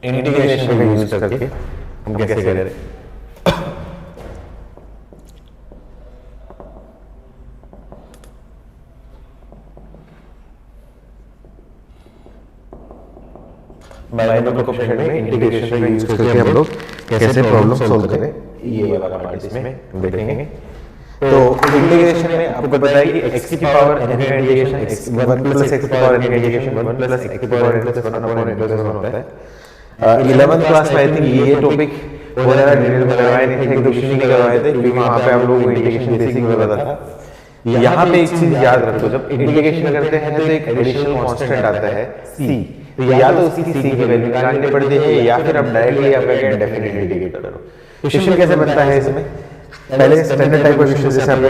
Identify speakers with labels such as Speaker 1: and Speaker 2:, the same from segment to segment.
Speaker 1: Integration का use करके हम कैसे करें। बायोमेट्रिक कोएफिशिएंट में इंटीग्रेशन का यूज करके हम लोग कैसे प्रॉब्लम सॉल्व करें, ये वाला पार्ट इसमें देखेंगे। तो इंटीग्रेशन में आपको पता है कि x की पावर n का इंटीग्रेशन 1 प्लस x की पावर n का इंटीग्रेशन 1 प्लस x की power n plus 1 upon n plus 1 होता है। 11th क्लास में आई थिंक ये टॉपिक बहुत ज़्यादा डिटेल में करवाए नहीं थे, एक दो क्वेश्चन नहीं करवाए थे क्योंकि वहाँ पे आप लोगों को इंटीग्रेशन बेसिक में पता था। यहाँ पे एक चीज याद रखो, जब इंटीग्रेशन करते हैं तो एक एडिशनल कांस्टेंट आता है c, तो या तो उसकी c की वैल्यू निकालनी पड़ती है या फिर आप डायरेक्टली आपका क्या डेफिनेट इंटीग्रेट करो। क्वेश्चन कैसे बनता है इसमें, पहले स्टैंडर्ड टाइप का क्वेश्चन जैसे आपने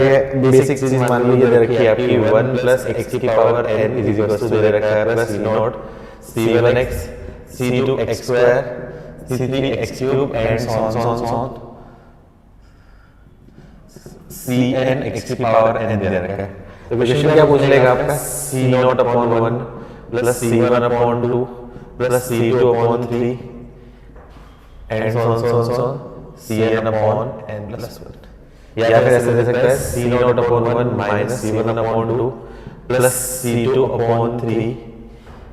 Speaker 1: बेसिक चीज मान लो ये दे रखी है आपकी 1 प्लस x की power n is equal to दे रखा है plus c0 c1x c2x square c3x cube and so on cn x की पावर n दे रखा है। तो क्वेश्चन क्या पूछ लेगा आपका c0 upon 1 plus c1 upon 2 plus c2 upon 3 and so on cn upon n plus 1, या फिर ऐसे दे सकता है c0 upon 1 minus c1 upon 2 plus c2 upon 3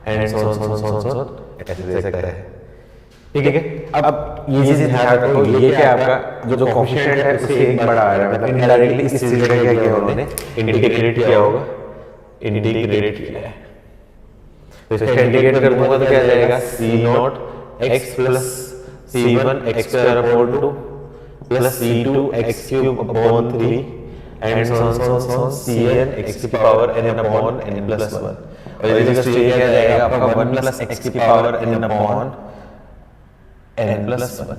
Speaker 1: and so on ऐसे दे सकता है। ठीक है, अब ये चीज ध्यान रखो, ये क्या आपका जो कोएफिशिएंट है उससे एक बड़ा आ रहा है, मतलब इनडायरेक्टली इस चीज का क्या किया उन्होंने इंटीग्रेट किया होगा, इंटीग्रेट किया है। तो इसका इंटीग्रेट कर दूंगा तो क्या जाएगा c0 x plus c1 x square upon 2 plus c2 x cube upon 3 and so on cn x की power n upon n plus 1, और ये क्या जाएगा आपका 1 प्लस x की power n upon n plus 1।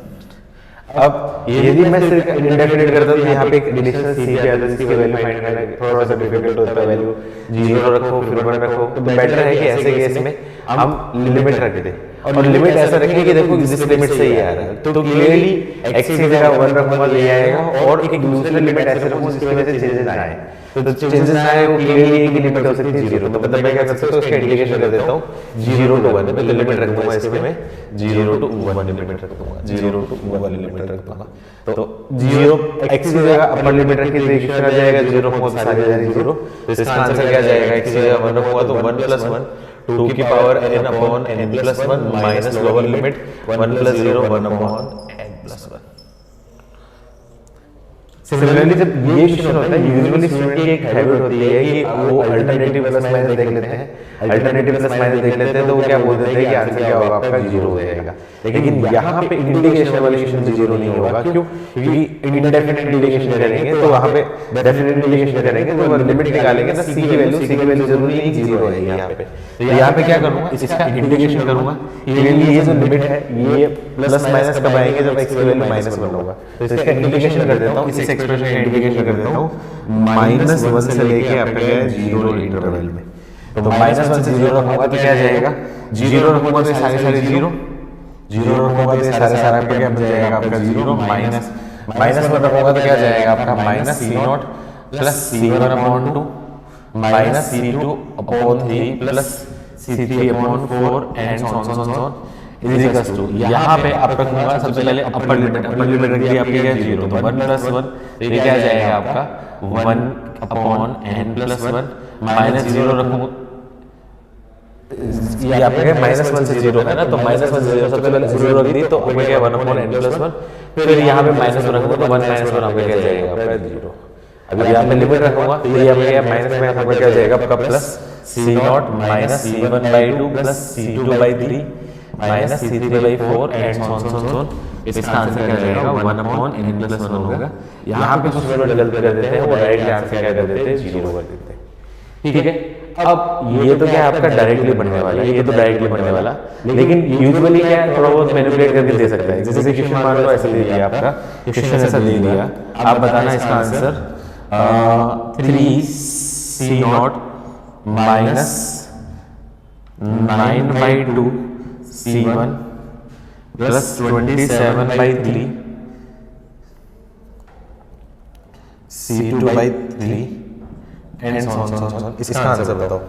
Speaker 1: अब यदि मैं सिर्फ इंडेफिनिट करता हूं तो यहाँ पे एक एडिशनल c के आता है, इसकी वैल्यू फाइंड करना थोड़ा सा डिफिकल्ट होता है, वैल्यू 0 रखो फिर 1 रखो, तो बेटर है कि ऐसे केस में हम लिमिट रख दें, और लिमिट ऐसा रखें कि देखो जिस लिमिट से ये आ रहा है तो क्लियरली x की जगह 1 रखूंगा तो ये आएगा, और एक दूसरी लिमिट ऐसे रखूंगा जिसकी वजह से चेंजेस ना आए, तो चेंजेस ना आए वो क्लियरली एक लिमिट हो सकती है 0, तो मतलब मैं क्या कर सकता हूँ उसका इंटीग्रेशन कर देता हूँ 0 to 1 में, तो लिमिट रख दूंगा इसमें मैं 0 to 1 लिमिट रख दूंगा, 0 to 1 लिमिट रख दूंगा। तो 0 x की जगह अपर लिमिट रखी तो इक्वेशन आ जाएगा 0 रखूंगा तो सारी जाएगी 0, तो इसका आंसर क्या जाएगा x की जगह 1 रखूंगा तो 1 प्लस 1 2 की power n upon n plus 1 minus lower limit 1 plus 0 1 upon n plus 1। Similarly जब ये क्वेश्चन होता है यूजुअली स्टूडेंट की एक हैबिट होती है कि वो अल्टरनेटिव प्लस माइनस देख लेते हैं, अल्टरनेटिव प्लस माइनस देख लेते हैं तो वो क्या बोल देते हैं कि आंसर क्या होगा आपका 0 हो जाएगा, लेकिन यहाँ पे इंटीग्रेशन वाले क्वेश्चन में 0 नहीं होगा। क्यों? क्योंकि इनडेफिनिट इंटीग्रेशन करेंगे तो वहाँ पे डेफिनिट इंटीग्रेशन करेंगे तो लिमिट निकालेंगे तो c की वैल्यू जरूरी नहीं कि 0 आएगी यहाँ पे, तो यहाँ पे क्या करूंगा इसका इंटीग्रेशन करूंगा, ये जो लिमिट है ये प्लस माइनस कब आएंगे जब x की वैल्यू -1 होगा, तो इसका इंटीग्रेशन कर देता हूँ, इस एक्सप्रेशन का इंटीग्रेशन कर देता हूँ -1 से लेके आपका क्या है 0 इंटरवल में, तो -1 से 0 रखूंगा तो क्या जाएगा 0 रखूंगा तो सारे 0 रखूंगा तो सारा आपका क्या बन जाएगा आपका 0 -1 रखूंगा तो क्या जाएगा आपका minus c0 plus c1 upon 2 minus c2 upon 3 plus c3 upon 4 and so on is equals to, यहाँ पे आप रखूंगा सबसे पहले अपर लिमिट रख दी आपकी क्या 0, तो 1 प्लस 1 तो ये क्या जाएगा आपका 1 अपॉन n प्लस 1 माइनस 0 रखूंगा, ये आपका क्या -1 से 0 है ना, तो -1 से 0 सबसे पहले 0 रख दी तो आपका क्या 1 अपॉन n प्लस 1, फिर यहाँ पे -1 रखूंगा तो 1 - 1 आपका क्या जाएगा आपका 0। अभी यहाँ पे लिमिट रखूंगा तो ये आपका क्या माइनस आपका क्या जाएगा आपका plus c0 minus c1 by 2 plus c2 by 3 minus c3 by 4 and so on, इसका आंसर क्या जाएगा 1 अपॉन n प्लस 1 होगा। यहाँ पे कुछ लोग गलत कर देते हैं, वो राइट आंसर क्या कर देते हैं 0 कर देते हैं। ठीक है, अब ये तो क्या आपका डायरेक्टली बनने वाला है, ये तो डायरेक्टली बनने वाला, लेकिन यूजुअली क्या है थोड़ा बहुत मैनिपुलेट करके दे सकता है, जैसे क्वेश्चन मान लो ऐसे दे दिया आपका क्वेश्चन ऐसा दे दिया, आप बताना इसका answer 3c0 minus 9/2 c1 plus 27/3 c2/3 and so on, इसका आंसर बताओ।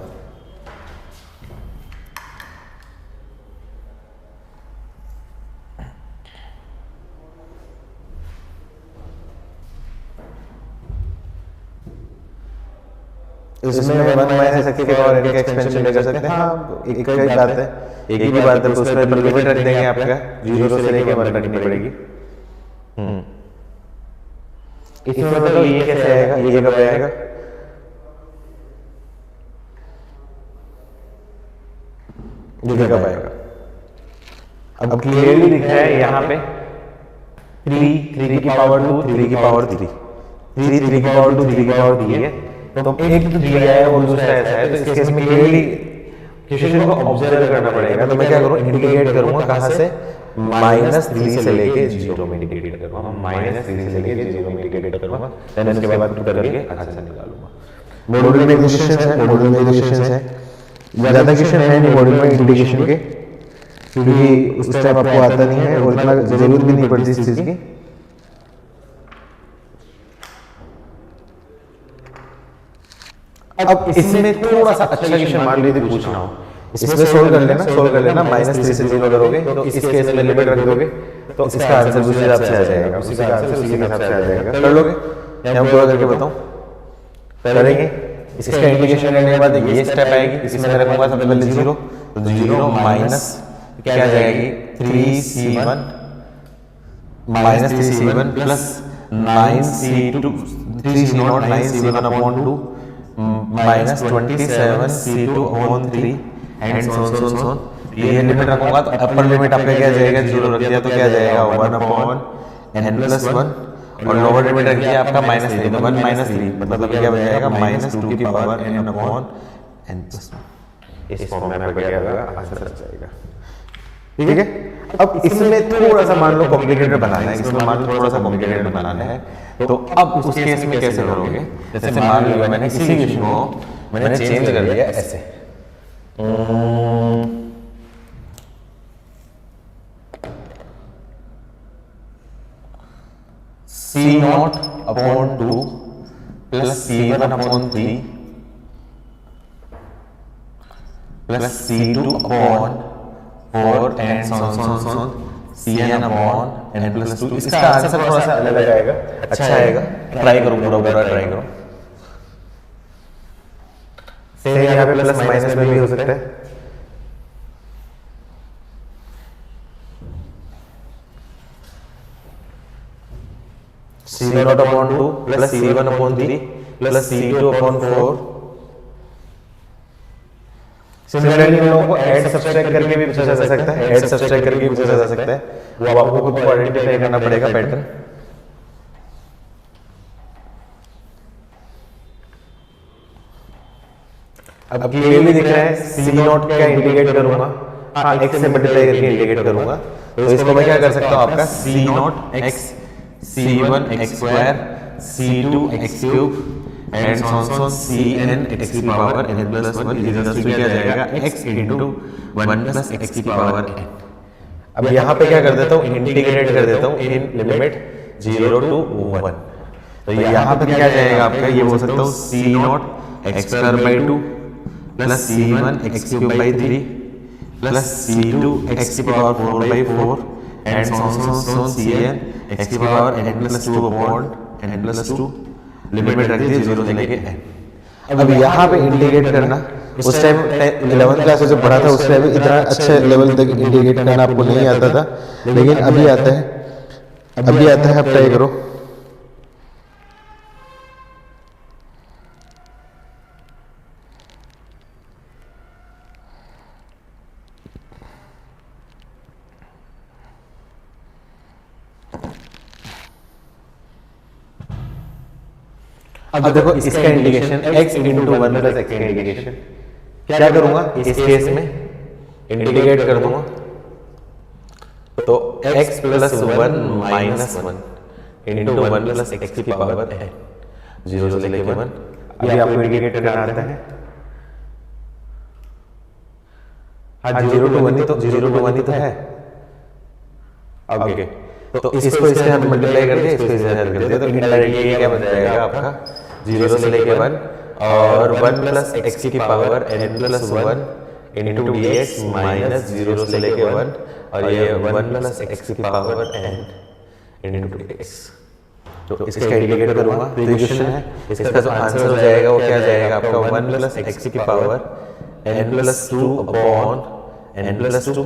Speaker 1: इसमें 1 माइनस एक्स की पावर n का एक्सपेंशन नहीं कर सकते। हाँ, एक ही बात है, एक ही बात है, तो उसमें लिमिट रख देंगे आपका 0 से लेके 1 रखनी पड़ेगी। इसमें बताओ ये कैसे आएगा, ये कब आएगा? ये कब आएगा? अब क्लियरली दिख रहा है यहाँ पे 3 की पावर 2, 3 की पावर 3, 3 की पावर 2, 3 की पावर 3 है। तो एक तो दिया है और दूसरा ऐसा है, तो इस केस में क्लियरली क्वेश्चन को ऑब्जर्व करना पड़ेगा। तो मैं क्या करूँ, इंडिकेट करूंगा कहाँ से, -3 से लेके 0 में इंडिकेट करूंगा, -3 से लेके 0 में इंडिकेट करूंगा, देन इसके बाद पुट करके आंसर निकालूंगा। मॉड्यूल में क्वेश्चंस है, मॉड्यूल में क्वेश्चंस है, ज्यादा क्वेश्चन है नहीं मॉड्यूल में इंडिकेशन के, क्योंकि उस टाइम आपको आता नहीं है और इतना जरूरत भी नहीं पड़ती इस चीज की। अब इसमें थोड़ा सा अच्छा क्वेश्चन मान लीजिए पूछना हो, इसमें सोल्व कर लेना, -3 से 0 करोगे तो इस केस में लिमिट रख दोगे तो इसका आंसर उसी हिसाब से आ जाएगा, उसी का आंसर उसी के हिसाब से आ जाएगा। कर लोगे? मैं पूरा करके बताऊं, करेंगे। इसका इंडिकेशन करने के बाद ये स्टेप आएगी, इसमें रखूंगा सबसे पहले 0, तो 0 माइनस क्या आ जाएगी 3c1 -3c1 plus 9c2 3c0 9c1/2 -27c2/3 and so ये लिमिट रखूंगा तो अपर लिमिट आपका क्या जाएगा, 0 रख दिया तो क्या जाएगा 1/n+1 और लोअर लिमिट रख दिया आपका -3, तो 1 -3 मतलब क्या बन जाएगा -2 की पावर n/n+1। इस फॉर्म में आपका क्या होगा, आंसर आ जाएगा। ठीक है। अब इसमें थोड़ा सा मान लो कॉम्प्लिकेटेड बनाना है, इसमें मान लो थोड़ा सा कॉम्प्लिकेटेड बनाना है, तो अब उस केस में कैसे करोगे? जैसे मान लो मैंने इसी क्वेश्चन को मैंने चेंज कर दिया ऐसे, C0/2 plus C1/3 plus C2/4 and so Cn/n+2। इसका आंसर थोड़ा सा अलग आएगा, अच्छा आएगा। ट्राई करो, पूरा ट्राई करो। सेम यहाँ पे प्लस माइनस में भी हो सकता है। C0/2 plus C1/3 plus C2/4। Similarly in लोगों को ऐड सब्सट्रैक्ट करके भी पूछा जा सकता है, ऐड सब्सट्रैक्ट करके भी पूछा जा सकता है, वो आपको खुद को आइडेंटिफाई करना पड़ेगा पैटर्न। अब क्लियरली दिख रहा है C0 का इंडिकेट करूंगा, हाँ x से मल्टीप्लाई करके इंडिकेट करूंगा, तो इसको मैं क्या कर सकता हूं, आपका C0x C1x² C2x³ and so Cn x की पावर n+1 इक्वल्स टू क्या जाएगा x इंटू 1 प्लस x की पावर n। अब यहाँ पे क्या कर देता हूँ, इंटीग्रेट कर देता हूँ इन लिमिट 0 to 1, तो यहाँ पे क्या जाएगा आपका, ये बोल सकता हूँ C0 x²/2 plus C1 x³/3 plus C2 x की power 4/4 and so Cn x की पावर n+2/n+2 लिमिट रख दी 0 से लेके n। अब यहाँ पे इंटीग्रेट करना, उस टाइम 11th क्लास में जब पढ़ा था उस टाइम इतना अच्छे लेवल तक इंटीग्रेट करना आपको नहीं आता था, लेकिन अभी आता है, अभी आता है। आप ट्राई करो। अब देखो इसका indication x into 1 plus x का इंडिकेशन क्या करूंगा, इस केस में इंटीग्रेट कर दूंगा, तो x plus 1 minus 1 into 1 plus x की पावर n 0 से लेके 1। अभी आपको इंटीग्रेट करना आता है, हाँ 0 to 1 ही तो 0 to 1 ही तो है। ओके, तो इसको इससे हम मल्टीप्लाई कर दिए, इसको इससे ऐड कर दिए, तो इनडायरेक्टली ये क्या बन जाएगा आपका 0 से लेके 1 और 1 प्लस x की power n+1 into dx minus 0 से लेके 1 और ये 1 प्लस x की पावर n इंटू dx। तो इसका इंडिकेट करूंगा। तो इक्वेशन है, इसका जो आंसर हो जाएगा वो क्या जाएगा आपका 1 प्लस एक्स की power n plus 2 upon n plus 2,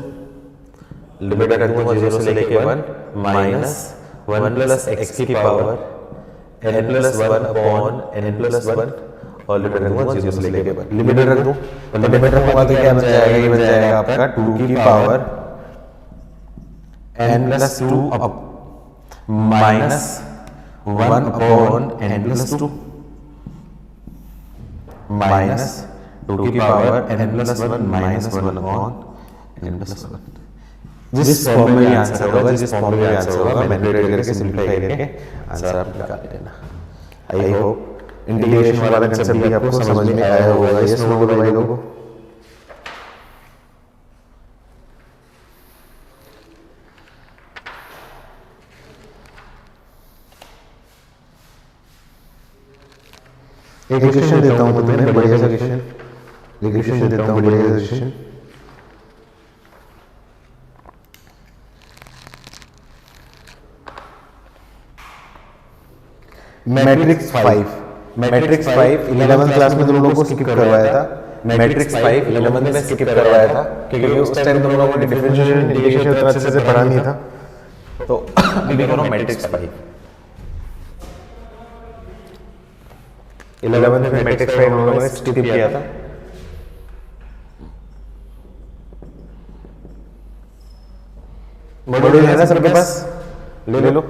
Speaker 1: limit रख दूंगा 0 से लेके 1 माइनस 1 प्लस एक्स की power n plus 1 upon n plus 1 और लिमिट रख दूंगा 0 से लेके 1। लिमिट रख दूं, और लिमिट रखूंगा तो क्या बन जाएगा, ये बन जाएगा आपका 2 की power n plus 2 minus 1 upon n plus 2 minus 2 की power n plus 1 minus 1 upon n plus 1। जिस फॉर्म में आंसर होगा, जिस फॉर्म में आंसर होगा मैनिपुलेट करके सिंपलीफाई करके आंसर आप निकाल लेना। आई होप इंटीग्रेशन वाला कंसेप्ट भी आपको समझ में आया होगा। यस नो बोलो भाई लोगों। एक क्वेश्चन देता हूँ तुम्हें, बढ़िया सा क्वेश्चन, क्वेश्चन देता हूँ बढ़िया सा क्वेश्चन। मैट्रिक्स 5 11th क्लास में तुम लोगों को स्किप करवाया था। मैट्रिक्स 5 11th में स्किप करवाया था क्योंकि उस टाइम तुम लोगों ने डिफरेंशिएशन इंटीग्रेशन उतना अच्छे से पढ़ा नहीं था। तो अभी करो मैट्रिक्स 5 11th में मैट्रिक्स 5 हम लोगों ने स्किप किया था। मॉड्यूल है ना सबके पास, ले लो।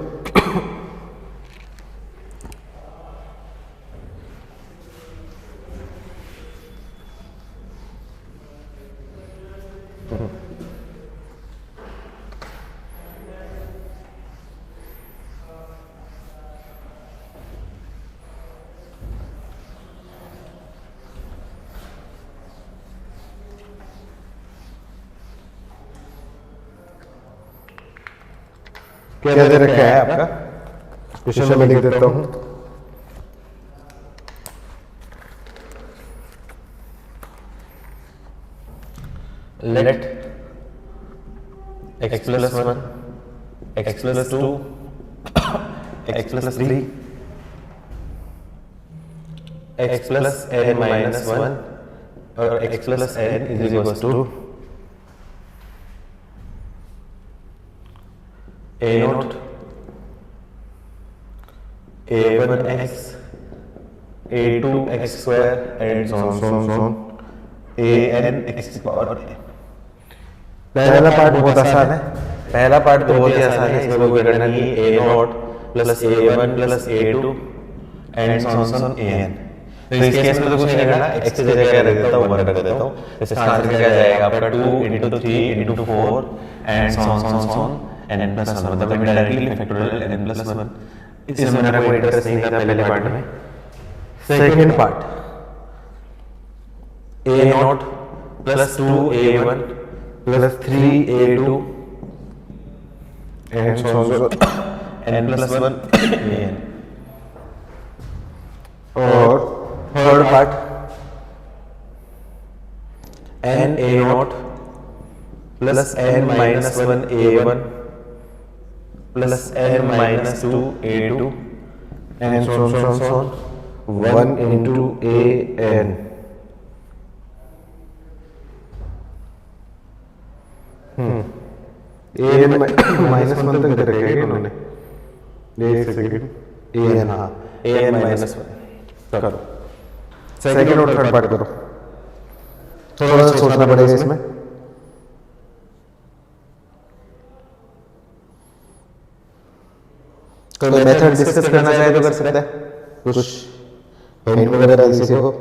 Speaker 1: क्या दे रखा है आपका क्वेश्चन में, लिख देता हूं। Let x plus 1 x plus 2 x plus 3 x plus n minus 1 और x plus n is equal to a naught a1x a2x square and so on an x की पावर। पहला पार्ट बहुत आसान है, पहला पार्ट तो बहुत ही आसान है, इसमें कोई करना नहीं। a not plus a1 plus a2 and so on an। तो इस केस में तो कुछ नहीं करना, x की जगह क्या रख देता हूं, 1 रख देता हूं। इसका आंसर क्या जाएगा आपका 2 into 3 into 4 and so on n plus 1। मतलब मैं डायरेक्टली फैक्टोरियल n प्लस 1। इसमें मेरा कोई इंटरेस्ट नहीं था पहले पार्ट में। Second part a not plus 2a1 plus 3a2 and so on n plus 1 an। और third part n a not plus n minus 1 a1 plus n minus 2 a2 and so on 1 into an। an minus 1 तक दे रखा है इन्होंने, एक second an, हाँ an minus 1 करो। Second और third part करो, थोड़ा सा सोचना पड़ेगा इसमें। कोई मेथड डिस्कस करना चाहे तो कर सकता है, कुछ हिंट वगैरह किसी को।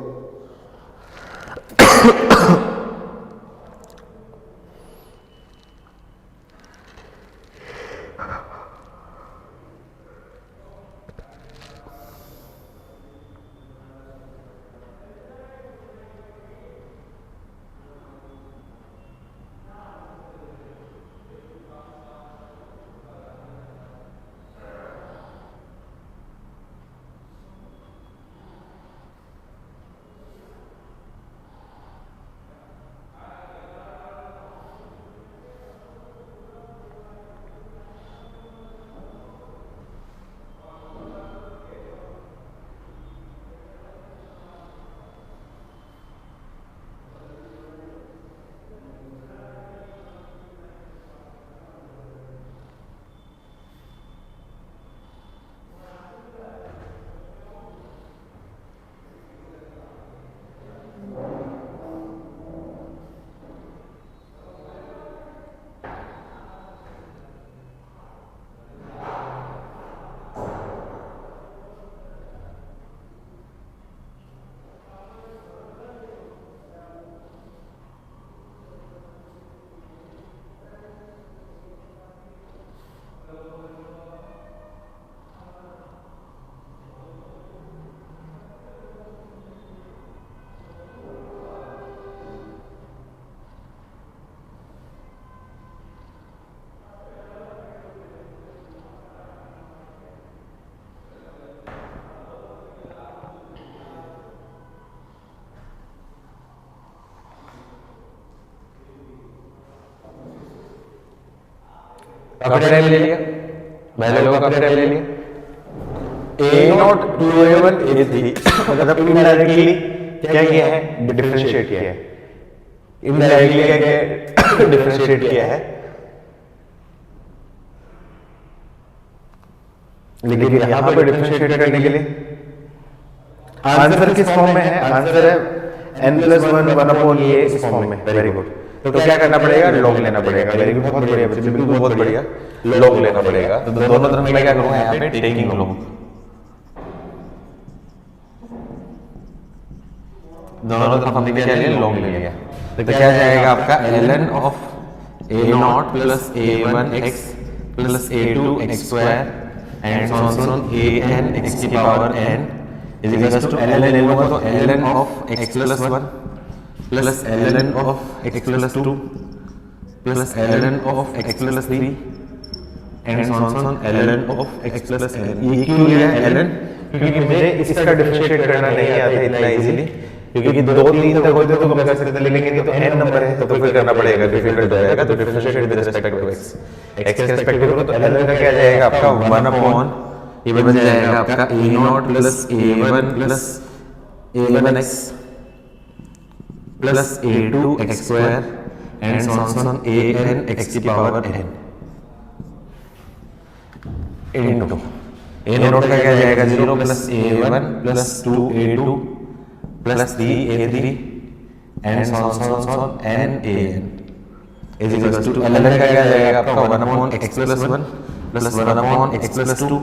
Speaker 1: कैपिटल ले लिया, वैल्यू का कैपिटल ले लिया, a0 2a1 a3 मतलब इनडायरेक्टली क्या किया है, डिफरेंशिएट किया है, इनडायरेक्टली क्या किया है, डिफरेंशिएट किया है। लेकिन यहां पर डिफरेंशिएट करने के लिए आंसर किस फॉर्म में है, आंसर है n+1 1/a इस फॉर्म में। Very good. तो क्या करना पड़ेगा, लॉग लेना पड़ेगा। वेरी गुड, बहुत बढ़िया बच्चे, बिल्कुल बहुत बढ़िया, लॉग लेना पड़ेगा। तो दोनों तरफ मैं क्या करूंगा यहाँ पे, टेकिंग लॉग, दोनों तरफ हमने क्या लिया, लॉग ले लिया। तो क्या जाएगा आपका ln of a0 plus a1x plus a2x² and so on an x की power n is equal to ln ले लूंगा तो ln of x plus 1 plus ln of x plus 2 plus ln of x plus 3 and so on ln of x plus n। ये क्यों लिया ln, क्योंकि मुझे इसका डिफरेंशिएट करना नहीं आता इतना इजीली, क्योंकि 2 3 तक होते तो कम कर सकते थे, लेकिन ये तो n नंबर है तो फिर करना पड़ेगा, डिफिकल्ट हो जाएगा। तो differentiate with respect to x, x के रिस्पेक्ट में तो ln का क्या जाएगा आपका 1/, ये बन जाएगा आपका a0 plus a1 plus a1x plus a2x² and so on an x की पावर n इनटू a0 का क्या जाएगा 0 plus a1 plus 2a2 plus 3a3 and so on n an is equal to ln का क्या जाएगा आपका 1/x plus 1 plus 1/x plus 2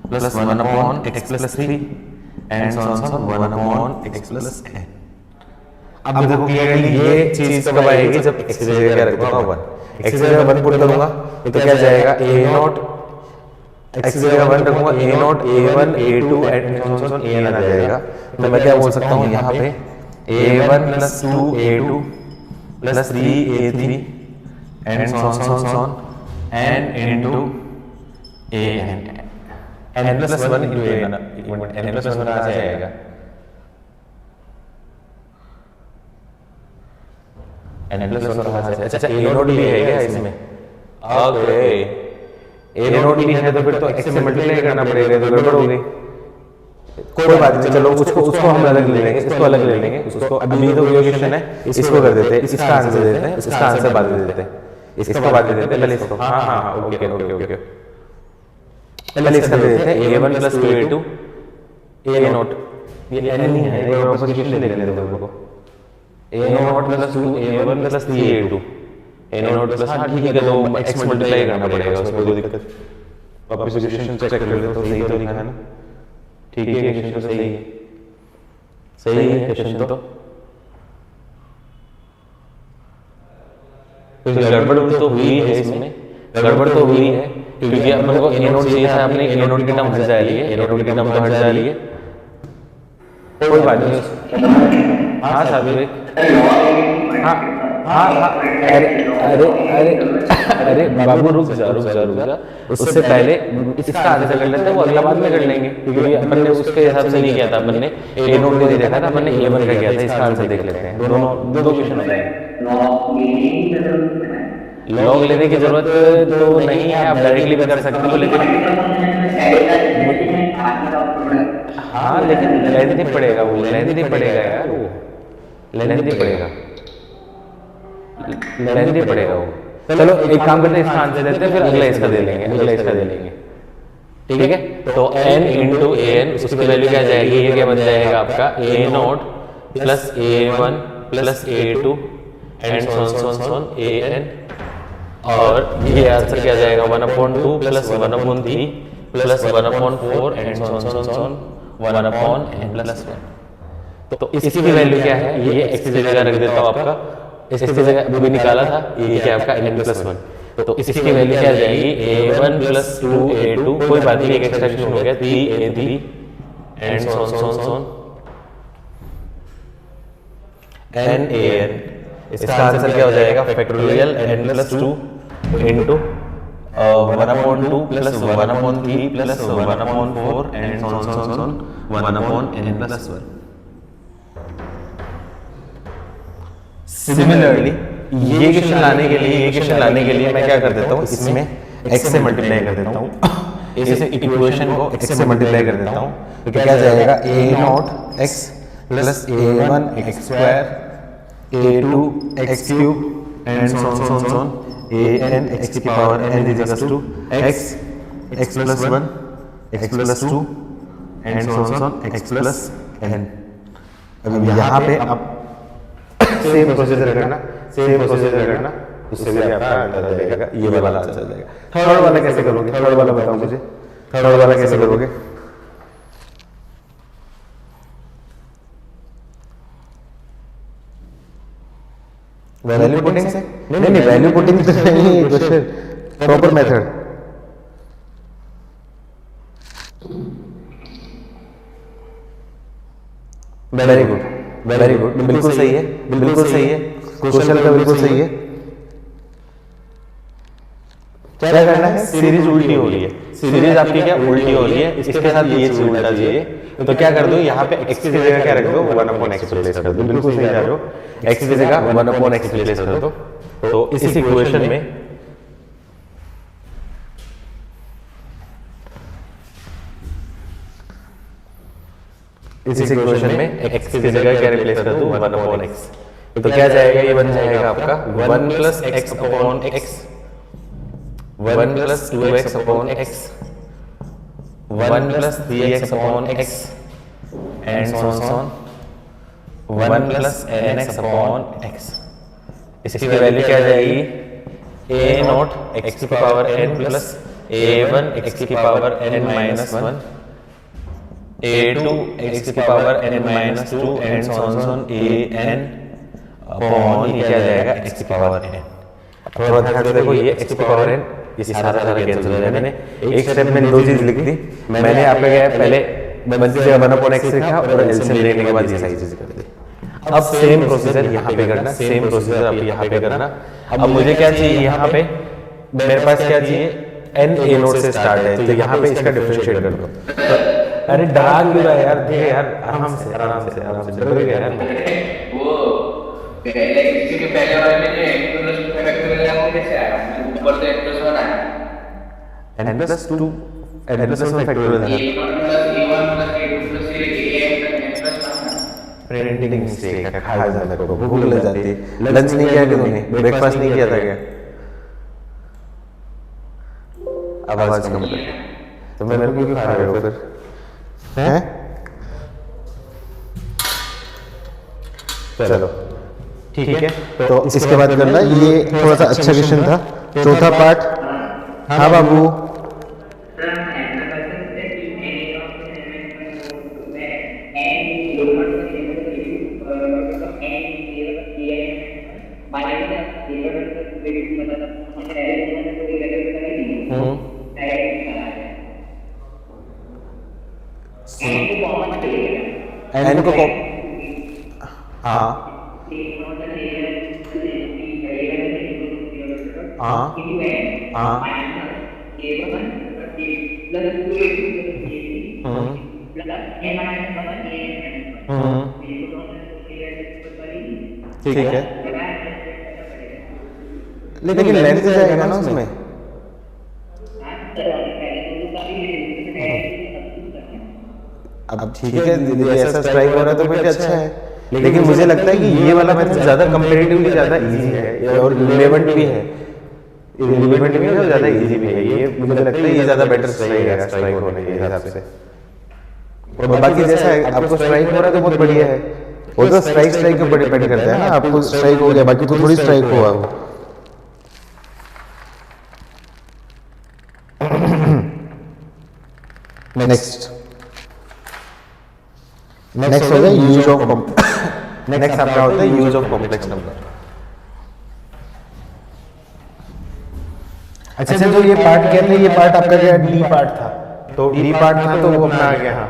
Speaker 1: plus 1/x plus 3 and so on 1/x plus n। अब देखो clearly ये चीज कब आएगी, जब x की जगह क्या रखूंगा 1, x की जगह 1 पुट करूंगा तो क्या जाएगा a0, x की जगह 1 रखूंगा a0 a1 a2 and so on an आ जाएगा। तो मैं क्या बोल सकता हूँ यहाँ पे a1 plus 2a2 plus 3a3 and so on n into an, n plus 1 into n plus 1 आ जाएगा, n प्लस 1 कहाँ से, अच्छा a0 भी है क्या इसमें, ओके a0 भी है तो फिर तो x से मल्टीप्लाई करना पड़ेगा, तो गड़बड़ हो गई। कोई बात नहीं, चलो उसको हम अलग ले लेंगे, इसको अलग ले लेंगे, उसको अभी तो ये क्वेश्चन है, इसको कर देते हैं, इसका आंसर दे देते हैं, इसका आंसर बाद में दे देते हैं, इसका बाद दे देते हैं, पहले इसको, हाँ हाँ हाँ ओके ओके ओके, पहले इसका दे देते हैं a1 प्लस 2a2 a0, ये n नहीं है, ये प्रोपोजिशन ले लेते हैं हमको, a0 plus 2a1 plus 3a2 a0 plus, हाँ ठीक है, तो x मल्टीप्लाई करना पड़ेगा, उसमें कोई दिक्कत, वापस क्वेश्चन चेक कर लेते तो सही तो लिखा है ना, ठीक है क्वेश्चन तो सही है, सही है क्वेश्चन तो गड़बड़ तो हुई है इसमें, गड़बड़ तो हुई है क्योंकि अपन को a0 चाहिए था, आपने a0 की टर्म हटा ली है, a0 की टर्म तो हटा ली है, कोई बात नहीं। हाँ साहब, हाँ हाँ हाँ, अरे अरे अरे अरे बाबू रुक जा, उससे पहले इसका आंसर कर लेते हैं, वो अगला बाद में कर लेंगे, क्योंकि अपन ने उसके हिसाब से नहीं किया था, अपन ने a0 नहीं देखा था, अपन ने a1 का किया था। इसका आंसर देख लेते हैं, दोनों दो क्वेश्चन हो जाएंगे। लॉग लेने की जरूरत तो नहीं है, आप डायरेक्टली भी कर सकते हो, लेकिन हाँ लेकिन लेंथी पड़ेगा, वो लेंथी पड़ेगा यार, वो लेंथी पड़ेगा, लेंथी पड़ेगा वो। चलो एक काम करते हैं, इसका आंसर देते हैं, फिर अगला इसका दे लेंगे, अगला इसका दे लेंगे, ठीक है। तो n इंटू an, उसकी वैल्यू क्या जाएगी, ये क्या बन जाएगा आपका a0 plus a1 plus a2 and so on an, और ये आंसर क्या जाएगा 1/2 plus 1/3 plus 1/4 and so on 1/n plus 1। तो इसकी वैल्यू क्या है, ये x की जगह रख देता हूँ आपका, इसकी जगह वो भी निकाला था, ये क्या आपका n प्लस 1, तो इसकी वैल्यू क्या जाएगी a1 प्लस 2a2, कोई बात नहीं, एक एक्स्ट्रा क्वेश्चन हो गया 3a3 and so on nan। इसका आंसर क्या हो जाएगा, factorial n plus 2 into 1/2 plus 1/3 plus 1/4 and so on 1/n plus 1। Similarly ये क्वेश्चन लाने के लिए मैं क्या कर देता हूँ, इसमें x से मल्टीप्लाई कर देता हूँ, इस इक्वेशन को x से मल्टीप्लाई कर देता हूँ, तो क्या जाएगा a naught x plus a1 x square a2 x cube and so on an x की power n is equal to x x plus 1 x plus 2 and so on x plus n। अब यहाँ पे अब same procedure करना, उससे भी आपका answer आ जाएगा, ये वाला आंसर आ जाएगा। थर्ड वाला कैसे करोगे? थर्ड वाला बताओ मुझे, थर्ड वाला कैसे करोगे? वैल्यू पुटिंग से? नहीं, वैल्यू पुटिंग तो नहीं, question proper method. Very good, बिल्कुल सही है, क्वेश्चन का बिल्कुल सही है। क्या करना है? सीरीज उल्टी हो रही है, सीरीज आपकी क्या उल्टी हो रही है, इसके साथ ये चीज उल्टा चाहिए, तो क्या कर दो, यहाँ पे x की जगह क्या रख दो, 1/x प्लेस कर दो। बिल्कुल सही जा रहे हो, x की जगह 1/x प्लेस कर दो। तो इस इक्वेशन में x की जगह क्या रिप्लेस कर दो, 1/x। तो क्या जाएगा, ये बन जाएगा आपका 1 plus x upon x, 1 plus 2x upon x, 1 plus 3x upon x and so on 1 plus nx upon x। इसकी वैल्यू क्या जाएगी, a नॉट x की power n plus a1 x की power n minus 1, a2 x की power n minus 2 and so on an upon ये क्या जाएगा, x की पावर n। थोड़ा ध्यान से देखो, ये x की पावर n, ये सारा कैंसिल हो जाएगा। मैंने एक स्टेप में दो चीज लिख दी, मैंने यहाँ पे क्या पहले 1 की जगह 1/x लिखा और एलसीएम लेने के बाद ये सारी चीज कर दी। अब सेम प्रोसीजर यहाँ पे करना, सेम प्रोसीजर अब यहाँ पे करना। अब मुझे क्या चाहिए, यहाँ पे मेरे पास क्या चाहिए, n a नोट से स्टार्ट है, तो यहाँ पे इसका डिफरेंशिएट कर दो। अरे डरा क्यों रहा है यार, देख यार, आराम से डर गया यार।
Speaker 2: वो पहले किसी के पहले वाले में जो n प्लस 2 फैक्टोरियल है वो कैसे आया, ऊपर तो n प्लस 1 आया,
Speaker 1: n plus 2 n plus 1 factorial है,
Speaker 2: a1 plus a1 plus a2 plus an plus 1।
Speaker 1: Printing mistake है, खा जा मेरे को भूख लग जाती है। लंच नहीं किया कि तूने, ब्रेकफास्ट नहीं किया था क्या? आवाज कम कर, तो मैं मेरे को क्यों खा रहे हो फिर हैं? चलो ठीक है, तो इसके बाद करना, ये थोड़ा सा अच्छा क्वेश्चन था। चौथा पार्ट, हाँ बाबू, एन को हाँ ठीक है, लेकिन लेंथ जाएगा ना उसमें। अब ठीक है, ऐसा स्ट्राइक हो रहा है तो फिर अच्छा है, लेकिन मुझे लगता है कि ये वाला मेथड ज्यादा कंपैरेटिवली ज्यादा इजी है और रिलेवेंट भी है, और ज्यादा इजी भी है। ये मुझे लगता है ये ज्यादा बेटर स्ट्राइक होने के हिसाब से। और बाकी जैसा है, आपको स्ट्राइक हो रहा है तो बहुत बढ़िया है, वो तो स्ट्राइक के ऊपर डिपेंड करता है ना, आपको स्ट्राइक हो गया, बाकी तो थोड़ी स्ट्राइक हुआ वो। नेक्स्ट हो गया यूज ऑफ नेक्स्ट आपका होता है यूज ऑफ कॉम्प्लेक्स नंबर। अच्छा, जो ये पार्ट कहते हैं, ये पार्ट आपका क्या डी पार्ट था, तो डी पार्ट था तो वो अपना आ गया। हाँ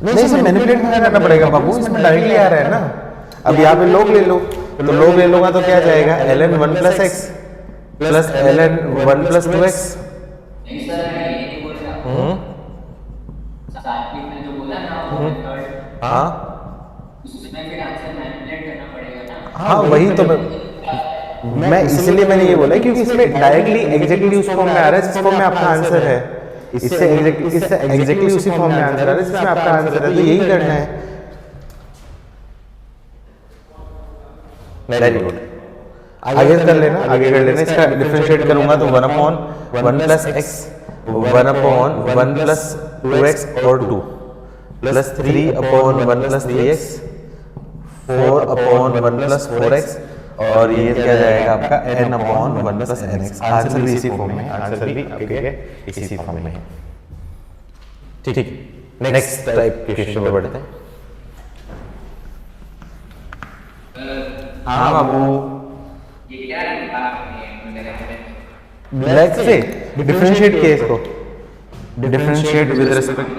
Speaker 1: नहीं, इसमें मैनिपुलेट नहीं करना पड़ेगा बाबू, इसमें डायरेक्टली आ रहा है ना। अब यहाँ पे लोग ले लो, तो लोग ले लूंगा तो क्या जाएगा, ln 1 plus x plus ln 1 plus 2x। हाँ वही तो मैं मैं इसलिए मैंने ये बोला क्योंकि इसमें डायरेक्टली एग्जैक्टली उस फॉर्म में आ रहा है जिस फॉर्म में आपका आंसर है, इससे एग्जैक्टली उसी फॉर्म में आंसर आ रहा है जिसमें आपका आंसर है, तो यही करना है। वेरी गुड, आगे कर लेना, आगे कर लेना। इसका डिफरेंशिएट करूंगा तो 1/1 प्लस एक्स, 1/1 प्लस 2x और 2 plus 3/1 plus 3x, 4/1 plus 4x, और ये क्या जाएगा आपका n/1 प्लस nx। आंसर भी इसी फॉर्म में, आंसर भी आपके इसी फॉर्म में है। ठीक, नेक्स्ट टाइप के क्वेश्चन पे बढ़ते हैं। हाँ बाबू,
Speaker 2: ये क्या लिखा आपने?
Speaker 1: ब्लैक से डिफरेंशिएट किया इसको, डिफरेंशिएट विद रिस्पेक्ट,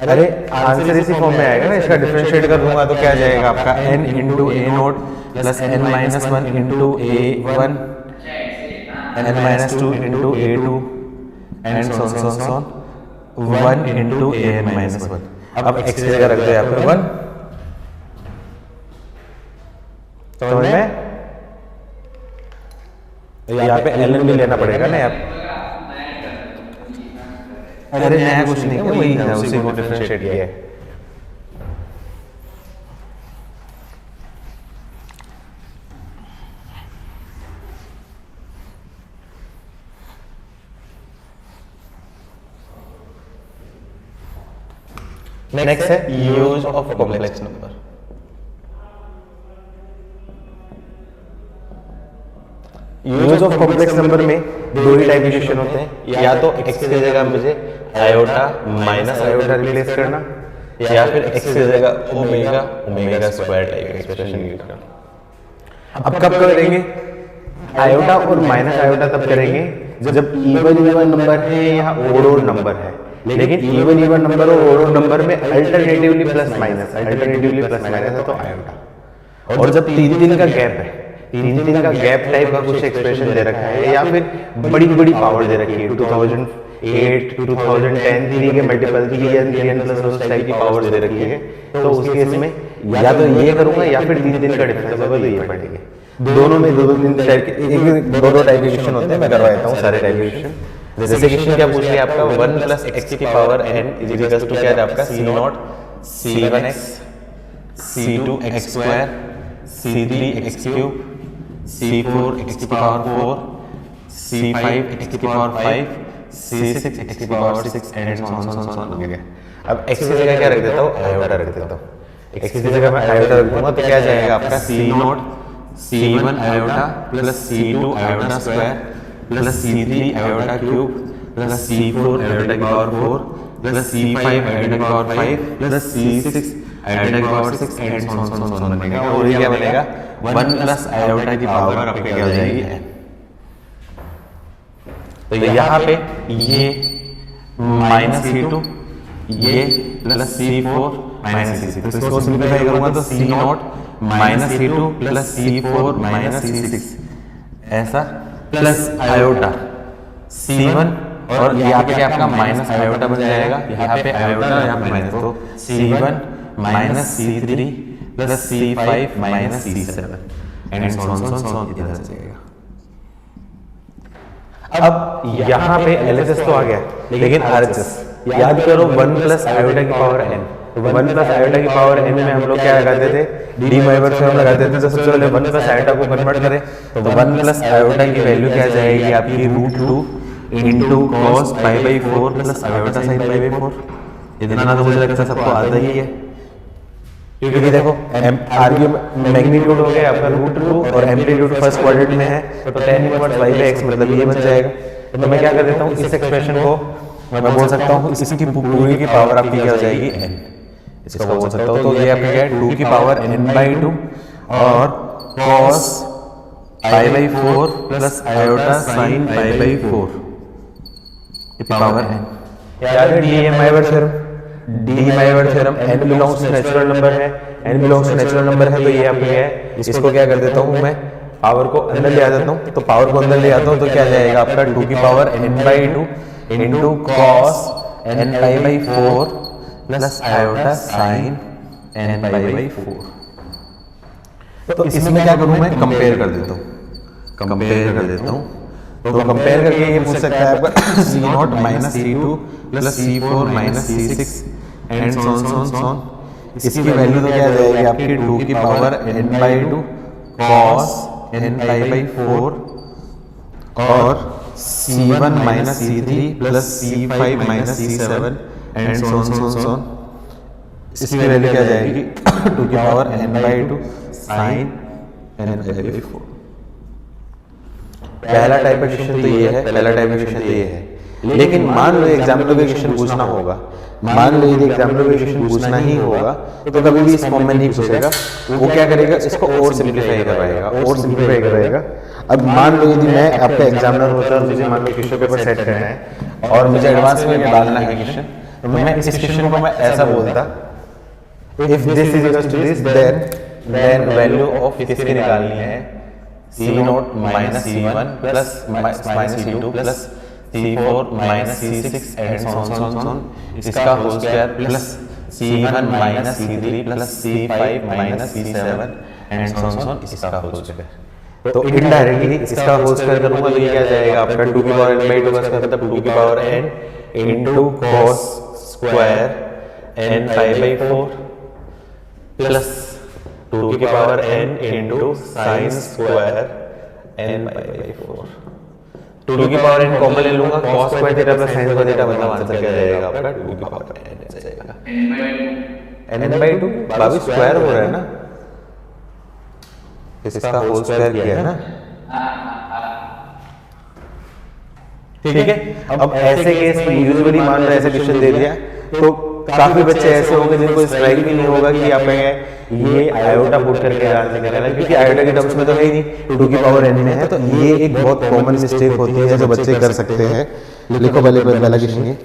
Speaker 1: अरे आंसर इसी फॉर्म में आएगा ना। इसका डिफरेंशिएट कर दूंगा तो क्या जाएगा आपका n into A note plus n-1 into a1, n-2 into a2 and so 1 into an-1। अब x की जगह रख दो यहाँ पे 1, समझ में? यहाँ पे ln भी लेना पड़ेगा ना यार। अरे नया कुछ नहीं है, वही है, उसी को डिफरेंशिएट किया है। नेक्स्ट है use of complex number. Use of complex number में दो ही टाइप के क्वेश्चन होते हैं, या तो x की जगह मुझे आयोटा माइनस आयोटा रिप्लेस करना, या फिर x की जगह ओमेगा ओमेगा स्क्वायर टाइप का एक्सप्रेशन यूज करना। अब कब करेंगे आयोटा और माइनस आयोटा? तब करेंगे जब इवन नंबर है या ओड नंबर है। लेकिन इवन नंबर और ओड नंबर में अल्टरनेटिवली प्लस माइनस है तो आयोटा। और जब 3 का गैप है, 3 का गैप टाइप का कुछ एक्सप्रेशन दे रखा है, या फिर बड़ी बड़ी पावर दे रखी है 2008 2010 3 के मल्टीपल 3n प्लस उस टाइप की पावर दे रखी है, तो उस केस में या तो ये करूंगा या फिर 3 का डिफरेंस होगा तो ये पढ़ेंगे। दोनों में दो टाइप के क्वेश्चन होते हैं, मैं करवा देता हूँ सारे टाइप के क्वेश्चन। जैसे क्वेश्चन क्या पूछ लिया आपका 1 प्लस एक्स की power n is equal to क्या है आपका c0 c1x c2x square c3x cube c4x की पावर 4 c5x की पावर 5 c6x की पावर 6 एंड सो ऑन हो गया। अब x की जगह क्या रख देता हूँ, आयोटा रख देता हूँ। x की जगह मैं आयोटा रख दूंगा तो क्या जाएगा आपका c0 c1 iota plus c2 iota square plus c3 iota cube plus c4 iota की पावर 4 प्लस c5 आयोटा की पावर 5 प्लस c6 आयोटा की पावर 6 एंड सो ऑन बनेगा। और ये क्या बनेगा 1 प्लस आयोटा की पावर आपके क्या हो जाएगी n। तो यहाँ पे ये माइनस c2 ये प्लस c4 माइनस c6, तो इसको सिंपलीफाई करूंगा तो c0 minus c2 plus c4 minus c6 ऐसा प्लस आयोटा c1, और यहाँ पे क्या आपका माइनस आयोटा बन जाएगा, यहाँ पे आयोटा यहाँ पे माइनस, तो c1 minus c3 plus c5 minus c7 and so on इधर जाएगा। अब यहाँ पे LHS तो आ गया, लेकिन RHS याद करो 1 प्लस आयोटा की पावर n, तो 1 प्लस आयोटा की पावर n में हम लोग क्या लगाते थे, डी माइवर थ्योरम लगाते थे। तो सबसे पहले 1 प्लस आयोटा को कन्वर्ट करें तो 1 प्लस आयोटा की वैल्यू क्या जाएगी आपकी √2 into cos π/4 plus iota sine π/4। इतना तो मुझे लगता है सबको आता ही है, क्योंकि देखो मैग्नीट्यूड हो गया आपका √2 और एम्पलीट्यूड फर्स्ट क्वाड्रेंट में है, तो tan इनवर्स y/x मतलब ये बन जाएगा। तो मैं क्या कर देता हूँ, इस एक्सप्रेशन को मैं बोल सकता हूँ इसकी पूरी की पावर आपकी क्या हो जाएगी n, इसको बोल सकता हूँ। तो ये आपका क्या है 2 की पावर n/2 और cos π/4 प्लस आयोटा साइन π/4 की पावर n। याद है de Moivre theorem n belongs to natural number है, n belongs to natural number है, तो ये आपका क्या है, इसको क्या कर देता हूँ मैं पावर को अंदर ले आ जाता हूँ। तो पावर को अंदर ले आता हूँ तो क्या जाएगा आपका 2 की power n/2 into cos n/4 plus iota sign n/4। तो इसमें क्या करूँ मैं, कंपेयर कर देता हूँ, कंपेयर कर देता हूँ। तो कंपेयर करके ये पूछ सकता है आपका C not minus C two plus C four minus C six and so on. इसकी वैल्यू तो क्या आ जाएगी आपकी 2 की power n by 2 cos n pi by 4 और c1 minus c3 plus c5 minus c7 and so on. इसकी वैल्यू क्या आ जाएगी 2 की power n by 2 sine n pi by 4। पहला टाइप का क्वेश्चन तो ये है, पहला टाइप का क्वेश्चन तो ये है। लेकिन मान लो एग्जामिनर को क्वेश्चन पूछना होगा, मान लो यदि एग्जामिनर को क्वेश्चन पूछना ही होगा तो कभी भी इस फॉर्म में नहीं पूछेगा, वो क्या करेगा, इसको और सिंप्लीफाई करवाएगा, और सिंप्लीफाई कराएगा। अब मान लो यदि मैं आपका एग्जामिनर होता और मुझे मान लो क्वेश्चन पेपर सेट करना है और मुझे एडवांस में डालना है क्वेश्चन, तो मैं इस क्वेश्चन को मैं ऐसा बोलता, if this is equal to this then value of किसकी निकालनी है, C not minus C one plus minus C two plus C four minus C six and so on इसका whole square plus C one minus C three plus C five minus C seven and so on इसका whole square. तो indirectly इसका whole square करूंगा तो ये क्या जाएगा आपका 2 की पावर n बाई 2 का स्क्वायर मतलब 2 की power n into cos square n pi by 4 plus 2 की power n into sin square n pi by 4। 2 की पावर n कॉमन ले लूंगा, cos square theta plus sin square theta मतलब answer क्या जाएगा आपका 2 की पावर n जाएगा n बाई 2 बाबी स्क्वायर हो रहा है ना, इसका होल स्क्वायर किया है ना, ठीक है। अब ऐसे केस में यूजुअली मान लो ऐसे क्वेश्चन दे दिया तो काफी बच्चे ऐसे होंगे जिनको स्ट्राइक भी नहीं होगा कि आप ये आयोटा पुट करके आंसर निकाला, क्योंकि आयोटा के टर्म्स में तो है ही नहीं, 2 की पावर n में है। तो ये एक बहुत कॉमन मिस्टेक होती है जो बच्चे कर सकते हैं। लिखो पहले पहला क्वेश्चन ये,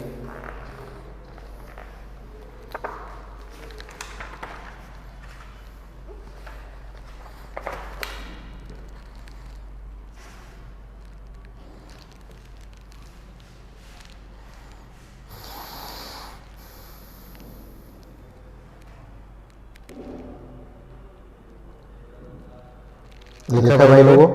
Speaker 1: लिखा भाई लोगों,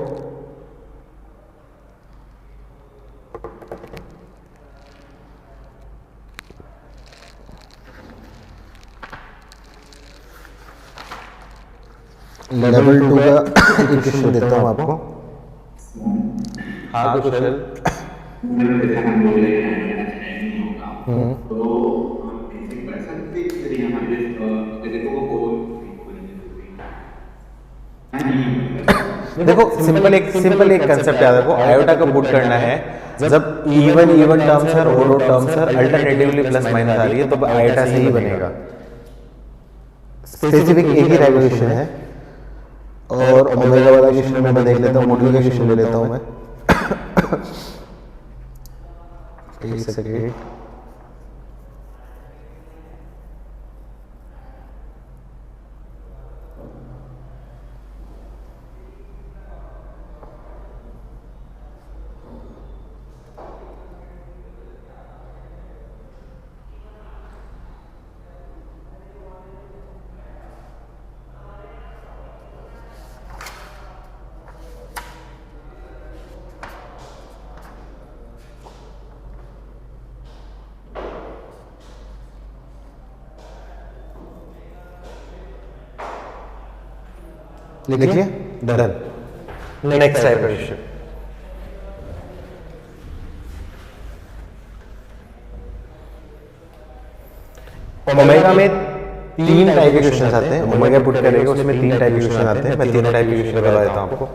Speaker 1: लेवल 2 का एक क्वेश्चन देता हूं आपको। हाँ कुशल, देखो सिंपल एक कंसेप्ट याद रखो, आयोटा को पुट करना है जब इवन टर्म्स और ओड टर्म्स और अल्टरनेटिवली प्लस माइनस आ रही है तो आयोटा से ही बनेगा। स्पेसिफिक एक ही टाइप का क्वेश्चन है और ओमेगा वाला क्वेश्चन मैं देख लेता हूँ, मॉड्यूल का क्वेश्चन ले लेता हूँ मैं। एक सेकंड, लिख लिया, डन। नेक्स्ट टाइप का क्वेश्चन, ओमेगा में 3 टाइप के क्वेश्चन आते हैं। ओमेगा पुट करेगा उसमें 3 टाइप के क्वेश्चन आते हैं। मैं तीनों टाइप के क्वेश्चन करवा देता हूं आपको।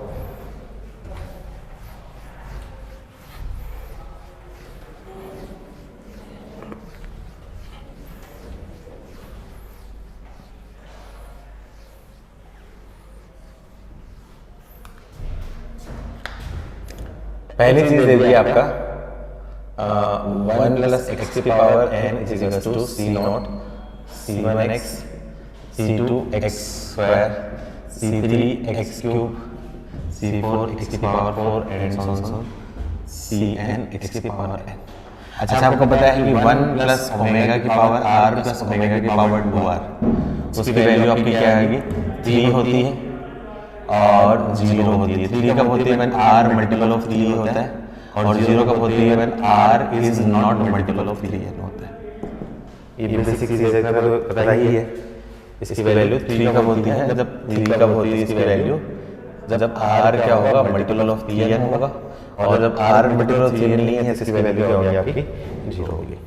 Speaker 1: पहली चीज दे दी आपका 1 प्लस एक्स की power n is equal to C naught c1 x c2 x square c3 x cube c4 x की power 4 and so on cn x की पावर n। अच्छा आपको पता है कि 1 प्लस ओमेगा की पावर r प्लस ओमेगा की power 2r, उसकी वैल्यू आपकी क्या आएगी 3 होती है। और 0 होती है। 3 कब होती है व्हेन r मल्टीपल ऑफ 3 होता है, और 0 कब होती है when r is not multiple of 3 होता है। ये बेसिक चीज़ का तो पता ही है। इसकी वैल्यू 3 कब होती है, जब 3 कब होती है इसकी वैल्यू जब r क्या होगा मल्टीपल ऑफ 3n होगा, और जब r मल्टीपल ऑफ 3n नहीं है इसकी वैल्यू क्या होगी आपकी 0 होगी।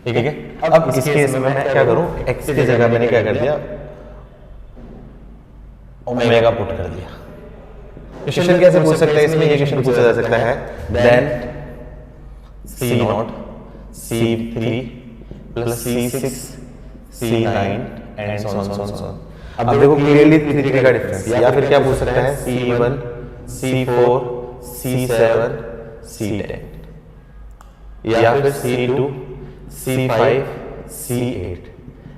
Speaker 1: ठीक है, अब इस केस में मैं क्या करूं, x की जगह मैंने क्या कर दिया, ओमेगा पुट कर दिया। क्वेश्चन कैसे पूछ सकते हैं इसमें, ये क्वेश्चन पूछा जा सकता है then C0 C3 plus C6 C9 and so on. अब देखो क्लियरली 3 का डिफरेंस, या फिर क्या पूछ सकता है C1 C4 C7 C10, या फिर C2 C5 C8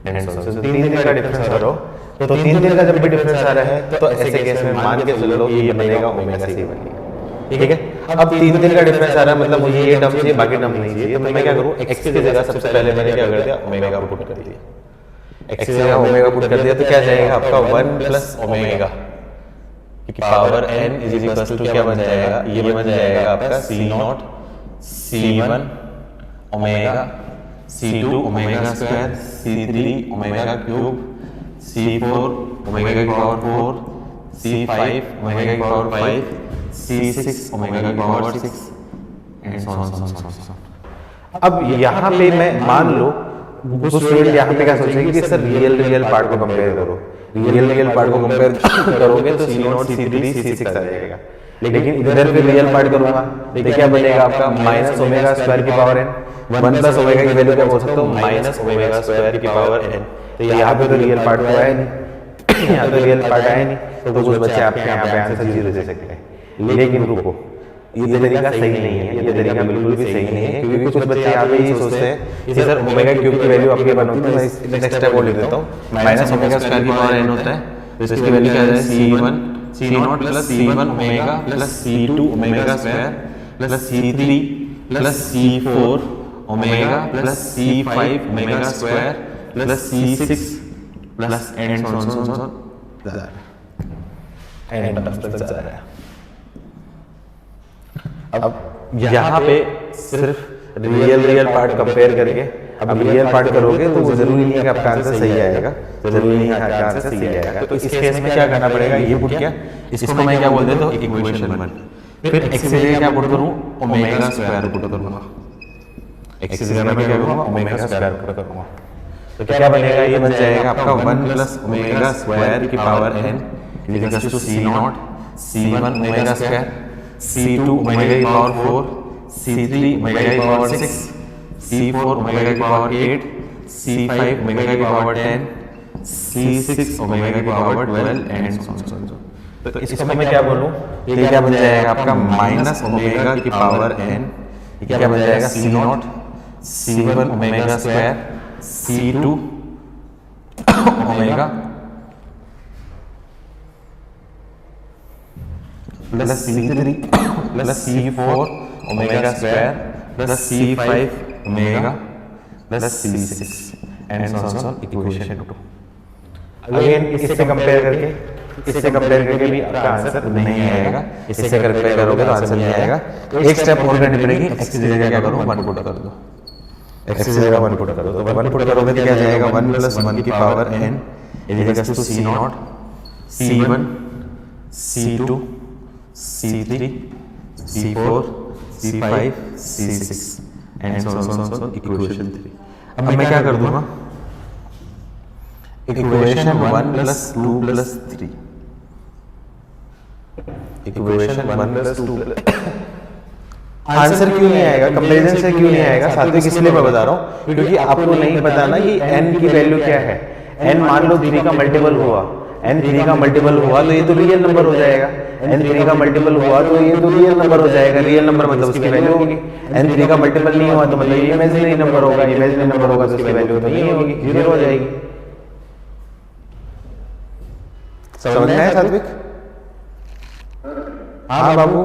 Speaker 1: and so on. 3 का डिफरेंस करो, तो 3 का जब भी डिफरेंस आ रहा है तो ऐसे केस में मान के चलो ये बनेगा ओमेगा C बनेगा। ठीक है, अब 3 का डिफरेंस आ रहा है, मतलब मुझे ये टर्म चाहिए बाकी टर्म नहीं चाहिए, तो मैं क्या करूँ, x की जगह सबसे पहले मैंने क्या कर दिया, ओमेगा पुट कर दिया। x की जगह ओमेगा पुट कर दिया तो क्या जाएगा आपका 1 प्लस ओमेगा की power n is equal to क्या बन जाएगा, ये बन जाएगा आपका C0 C1 omega C2 omega square C3 omega cube C4 omega की पावर 4 C5 ओमेगा की पावर 5 C6 ओमेगा की पावर 6 एंड सो ऑन। अब यहाँ पे मैं मान लो कुछ स्टूडेंट यहाँ पे क्या सोचेंगे कि सर रियल पार्ट को कंपेयर करो, रियल पार्ट को कंपेयर करोगे तो C0 C3 C6 आ जाएगा, लेकिन इधर पे रियल पार्ट करूंगा तो क्या बनेगा आपका माइनस ओमेगा स्क्वायर की पावर n, 1 प्लस ओमेगा की वैल्यू क्या बोल सकते हो माइनस ओमेगा स्क्वायर की पावर n। तो यहाँ पे तो रियल पार्ट तो आया नहीं, यहाँ तो रियल पार्ट आया नहीं, तो कुछ बच्चे आपके यहाँ पे आंसर 0 दे सकते हैं। लेकिन रुको, ये तरीका सही नहीं है, ये तरीका बिल्कुल भी सही नहीं है, क्योंकि कुछ बच्चे यहाँ पे ये सोचते हैं कि सर ओमेगा क्यूब की वैल्यू आपके 1 होती है। मैं नेक्स्ट स्टेप और लिख देता हूँ, माइनस ओमेगा स्क्वायर की पावर n होता है, तो इसकी वैल्यू क्या है C1 C0 plus C1 omega plus C2 omega square plus C3 plus C4 omega plus C5 omega square plus C6 plus and so on end of. अब यहाँ पे सिर्फ रियल पार्ट कंपेयर करके अब रियल पार्ट करोगे तो वो जरूरी नहीं है कि आपका आंसर सही आएगा, जरूरी नहीं है कि आपका आंसर सही आएगा। तो इस केस में क्या करना पड़ेगा, ये पुट किया, इसको मैं क्या बोल देता हूँ इक्वेशन 1, फिर x की जगह क्या पुट करूँ ओमेगा स्क्वायर पुट करूँगा, x की जगह मैं क्या करूँगा ओमेगा स्क्वायर पुट करूँगा, तो क्या बनेगा, ये बन जाएगा आपका 1 प्लस ओमेगा स्क्वायर की power n is equal to C0 C1 omega square C2 omega की पावर 4 C3 ओमेगा की पावर 6 C4 ओमेगा की पावर 8 C5 ओमेगा की पावर 10 C6 ओमेगा की पावर 12 एंड सो ऑन। तो इसको मैं क्या बोलूं, ये क्या बन जाएगा आपका माइनस ओमेगा की पावर n, ये क्या बन जाएगा C0 C1 omega square C2 omega plus C3 plus C4 omega square plus C5 omega plus C6 and so on equation 2। Again इससे कंपेयर करके भी आपका आंसर नहीं आएगा, इससे कंपेयर करोगे तो आंसर नहीं आएगा। एक स्टेप और करनी पड़ेगी, x की जगह क्या करो 1 पुट कर दो, x की जगह 1 पुट कर दो, तो 1 पुट करोगे तो क्या जाएगा 1 प्लस 1 की power n is equal to C0 C1 C2 C3 C4 C5 C6 and so on equation 3। अब मैं क्या कर दूंगा equation 1 plus 2 plus 3, equation 1 plus 2 answer क्यों नहीं आएगा, कंपैरिजन से क्यों नहीं आएगा, सात्विक इसलिए मैं बता रहा हूँ क्योंकि आपको नहीं पता ना कि n की वैल्यू क्या है। n मान लो 3 का मल्टीपल हुआ, n 3 का मल्टीपल हुआ तो ये तो रियल नंबर हो जाएगा, n 3 का मल्टीपल हुआ तो ये तो रियल नंबर हो जाएगा, रियल नंबर मतलब उसकी वैल्यू होगी। n 3 का मल्टीपल नहीं हुआ तो मतलब ये इमेजिनरी नंबर होगा, इमेजिनरी नंबर होगा तो उसकी वैल्यू तो नहीं होगी, 0 हो जाएगी। समझ में आया सात्विक? हाँ बाबू,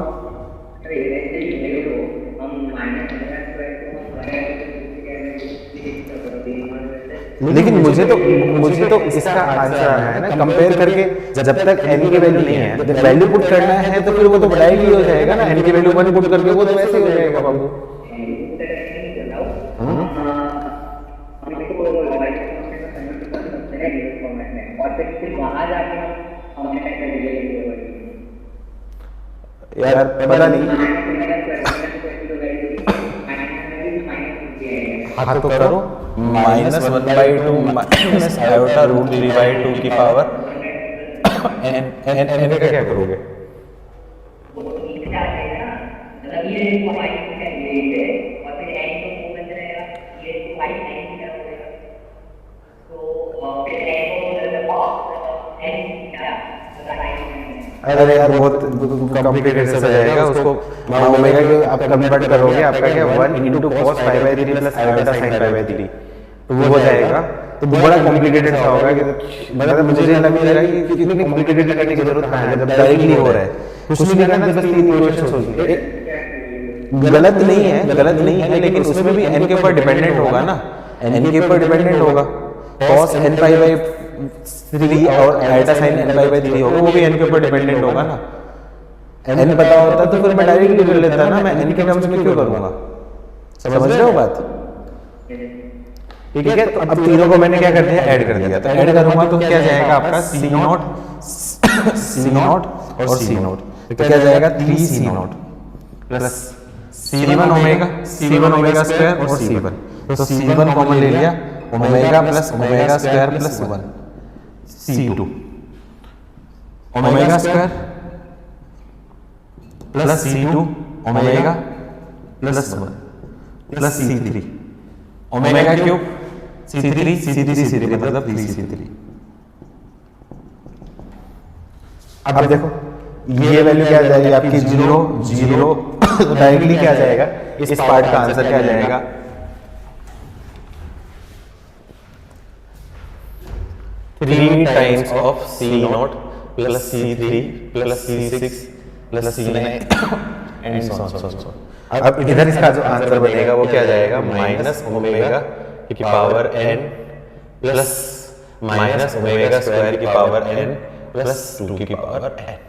Speaker 1: लेकिन मुझे तो इसका आंसर आना है ना, कंपेयर करके जब तक n की वैल्यू नहीं है, जब वैल्यू पुट करना है तो फिर वो तो डायरेक्टली हो जाएगा ना, n की वैल्यू 1 पुट करके वो तो वैसे ही हो जाएगा बाबू। यार पता नहीं, हाँ तो करो, -1/2 माइनस आयोटा रूट 3/2 की पावर n का क्या करोगे? अरे यार बहुत कॉम्प्लिकेटेड सा जाएगा, उसको ओमेगा के आप कन्वर्ट करोगे, आपका क्या 1 × cos π/3 प्लस आयोटा sin π/3 तो वो हो जाएगा। तो बड़ा कॉम्प्लिकेटेड सा होगा कि मतलब मुझे लग नहीं रहा कि कितनी कॉम्प्लिकेटेड करने की जरूरत है जब डायरेक्टली हो रहा है। कुछ नहीं करना, बस 3 इक्वेशंस होगी। गलत नहीं है लेकिन उसमें भी n के ऊपर डिपेंडेंट होगा ना, n के ऊपर डिपेंडेंट होगा। cos n/3 और आयोटा sin n/3 होगा, वो भी n के ऊपर डिपेंडेंट होगा ना। n पता होता तो फिर मैं डायरेक्टली कर लेता ना, मैं n के टर्म्स में क्यों करूंगा? समझ रहे हो बात? ठीक है, तो अब तीनों को मैंने क्या कर दिया, ऐड कर दिया। तो ऐड करूंगा तो क्या जाएगा आपका C0 और C0, तो क्या जाएगा 3C0 plus C1 omega square और C1, तो C1 कॉमन ले लिया, omega plus omega square plus 1 C2 omega square plus C2 omega plus 1 plus C3 omega cube C3 मतलब 3C3। अब देखो ये वैल्यू क्या आ जाएगी आपकी 0 तो डायरेक्टली क्या आ जाएगा, इस पार्ट का आंसर क्या आ जाएगा 3 times of C0 plus C3 plus C6 plus C9 and so on. अब इधर इसका जो आंसर बनेगा वो क्या जाएगा, माइनस ओमेगा की power n plus minus omega square की पावर n प्लस 2 की पावर n।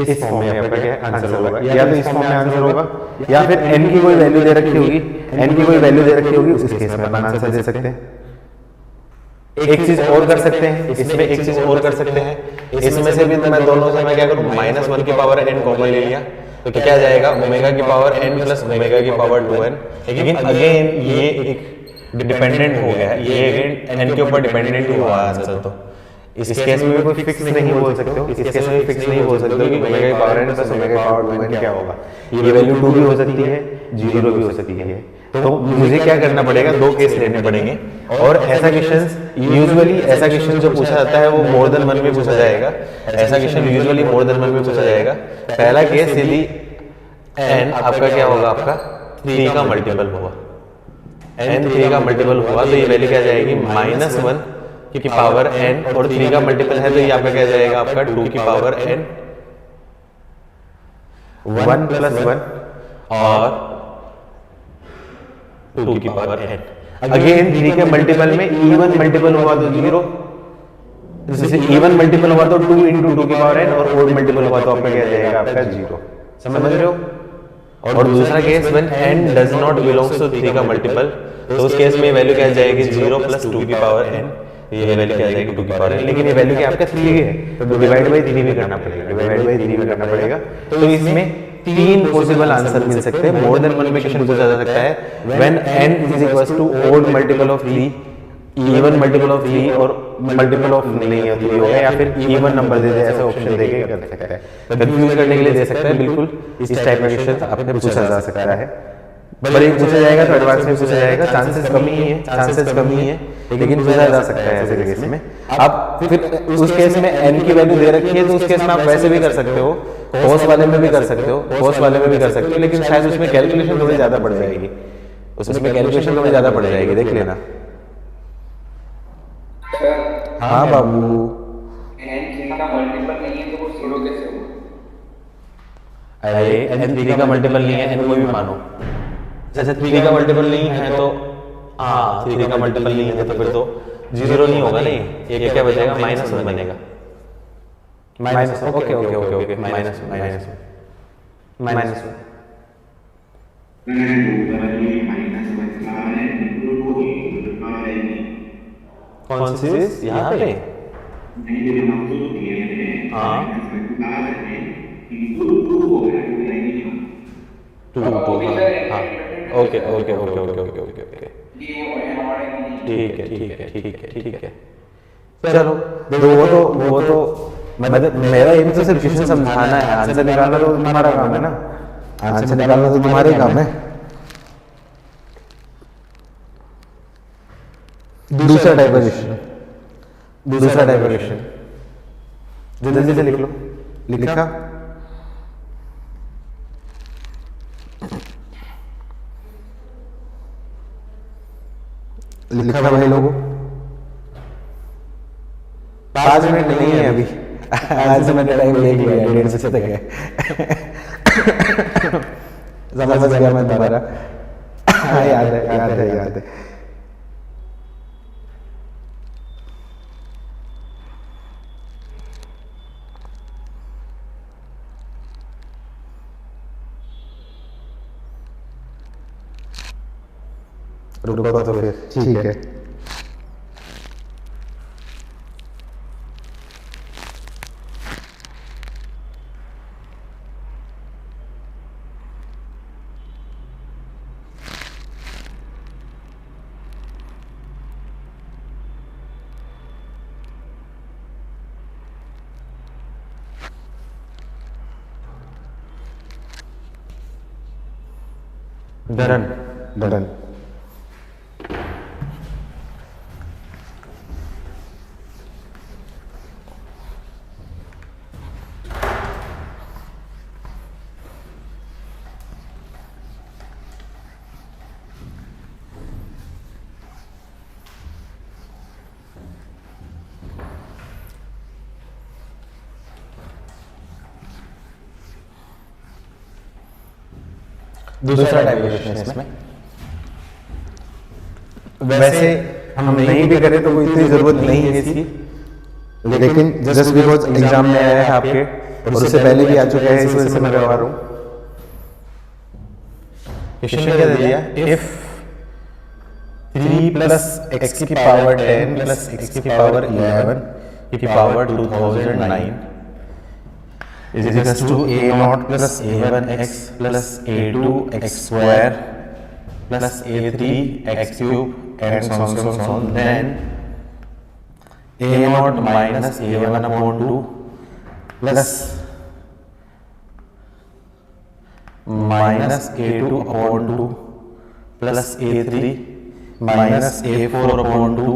Speaker 1: इस फॉर्म में आपका क्या आंसर होगा, या तो इस फॉर्म में आंसर होगा या फिर n की कोई वैल्यू दे रखी होगी, उस केस में अपन आंसर दे सकते हैं। एक चीज और कर सकते हैं, इसमें एक चीज और कर सकते हैं, इसमें से भी मैं दोनों से मैं क्या करूं, -1 की पावर n कॉमन ले लिया तो क्या जाएगा ओमेगा की पावर n प्लस ओमेगा की पावर 2n। लेकिन अगेन ये एक डिपेंडेंट हो गया है, ये अगेन n के ऊपर डिपेंडेंट ही हुआ आंसर। तो इस केस में भी कोई फिक्स नहीं बोल सकते हो, इस केस में भी फिक्स नहीं बोल सकते हो कि ओमेगा की पावर n प्लस ओमेगा की पावर 2n क्या होगा। ये वैल्यू 2 भी हो सकती है, 0 भी हो सकती है। तो मुझे क्या करना पड़ेगा, 2 केस लेने पड़ेंगे। और ऐसा क्वेश्चन यूजुअली ऐसा क्वेश्चन जो पूछा जाता है वो मोर देन 1 में पूछा जाएगा। ऐसा क्वेश्चन यूजुअली मोर देन 1 में पूछा जाएगा। पहला केस यदि n आपका क्या होगा, आपका 3 का मल्टीपल होगा, n 3 का मल्टीपल हुआ तो ये वैल्यू क्या जाएगी -1 की पावर n, और 3 का मल्टीपल है तो ये आपका क्या जाएगा, आपका 2 की पावर n 1 प्लस 1 और 2 की पावर n। अगेन 3 के मल्टीपल में इवन मल्टीपल हुआ तो 0, जैसे इवन मल्टीपल हुआ तो 2 × 2 की पावर n, और ओड मल्टीपल हुआ तो आपका क्या जाएगा, आपका 0। समझ रहे हो? और दूसरा case when n does not belongs to 3 का मल्टीपल, तो उस केस में वैल्यू क्या जाएगी 0 प्लस 2 की पावर n, ये वैल्यू क्या जाएगी 2 की पावर n। लेकिन ये वैल्यू क्या आपका 3 है तो डिवाइड बाय 3 भी करना पड़ेगा, तो इसमें 3 पॉसिबल आंसर मिल सकते हैं। मोर देन 1 में क्वेश्चन पूछा जा सकता है when n is equals to odd multiple of 3, even multiple of 3 और मल्टीपल ऑफ नहीं है 3 होगा, या फिर इवन नंबर दे दे, ऐसा ऑप्शन देके कर सकता है। कंफ्यूज करने के लिए दे सकता है, बिल्कुल इस टाइप का क्वेश्चन आपने पूछा जा सकता है। भले ही पूछा जाएगा तो एडवांस में पूछा जाएगा, चांसेस कमी है, लेकिन पूछा जा सकता है ऐसे केस में। अब फिर उस केस में n की वैल्यू दे रखी है तो उस केस में आप वैसे भी कर सकते हो, cos वाले में भी कर सकते हो, लेकिन शायद उसमें कैलकुलेशन थोड़ी ज्यादा बढ़ जाएगी, देख लेना। हाँ बाबू,
Speaker 2: n 3 का मल्टीपल नहीं है तो वो 0 कैसे होगा?
Speaker 1: अरे n 3 का मल्टीपल नहीं है, n कोई भी मानो, जैसे 3 का मल्टीपल नहीं है तो हाँ 3 का मल्टीपल नहीं है तो फिर तो 0 नहीं होगा नहीं, ये क्या बचेगा -1 बनेगा। Minus okay okay okay okay minus minus minus कौन सी चीज यहाँ पे? हाँ 2 हाँ okay okay okay okay okay okay okay ठीक है ठीक है ठीक है ठीक है। चलो देखो वो तो मतलब मेरा एम तो सिर्फ क्वेश्चन समझाना है, आंसर निकालना तो तुम्हारा काम है ना, आंसर निकालना तो तुम्हारे काम है। दूसरा टाइप का क्वेश्चन, दूसरा टाइप का क्वेश्चन जल्दी से लिख लो। लिखा? लिखा भाई लोगों? 5 मिनट नहीं है अभी, आज से मैंने टाइम देख लिया, 1:30 बजे तक है। समझ गया मैं दोबारा। हाँ याद है याद है याद है। रुको तो फिर ठीक है। Done done. दूसरा टाइप क्वेश्चन है इसमें। वैसे हम नहीं भी करें तो कोई इतनी जरूरत नहीं है इसकी, लेकिन जस्ट बिकॉज एग्जाम में आया है आपके और उससे पहले भी आ चुका है, इस वजह से मैं करवा रहा हूँ। क्वेश्चन क्या दे दिया? इफ 3 + x की पावर 10 + x की पावर 11 की power 2009 is equals to a0 + a1x + a2x² + a3x³ and so on so on, then a0 - a1/2 plus -a2/2 plus a3 minus a4/2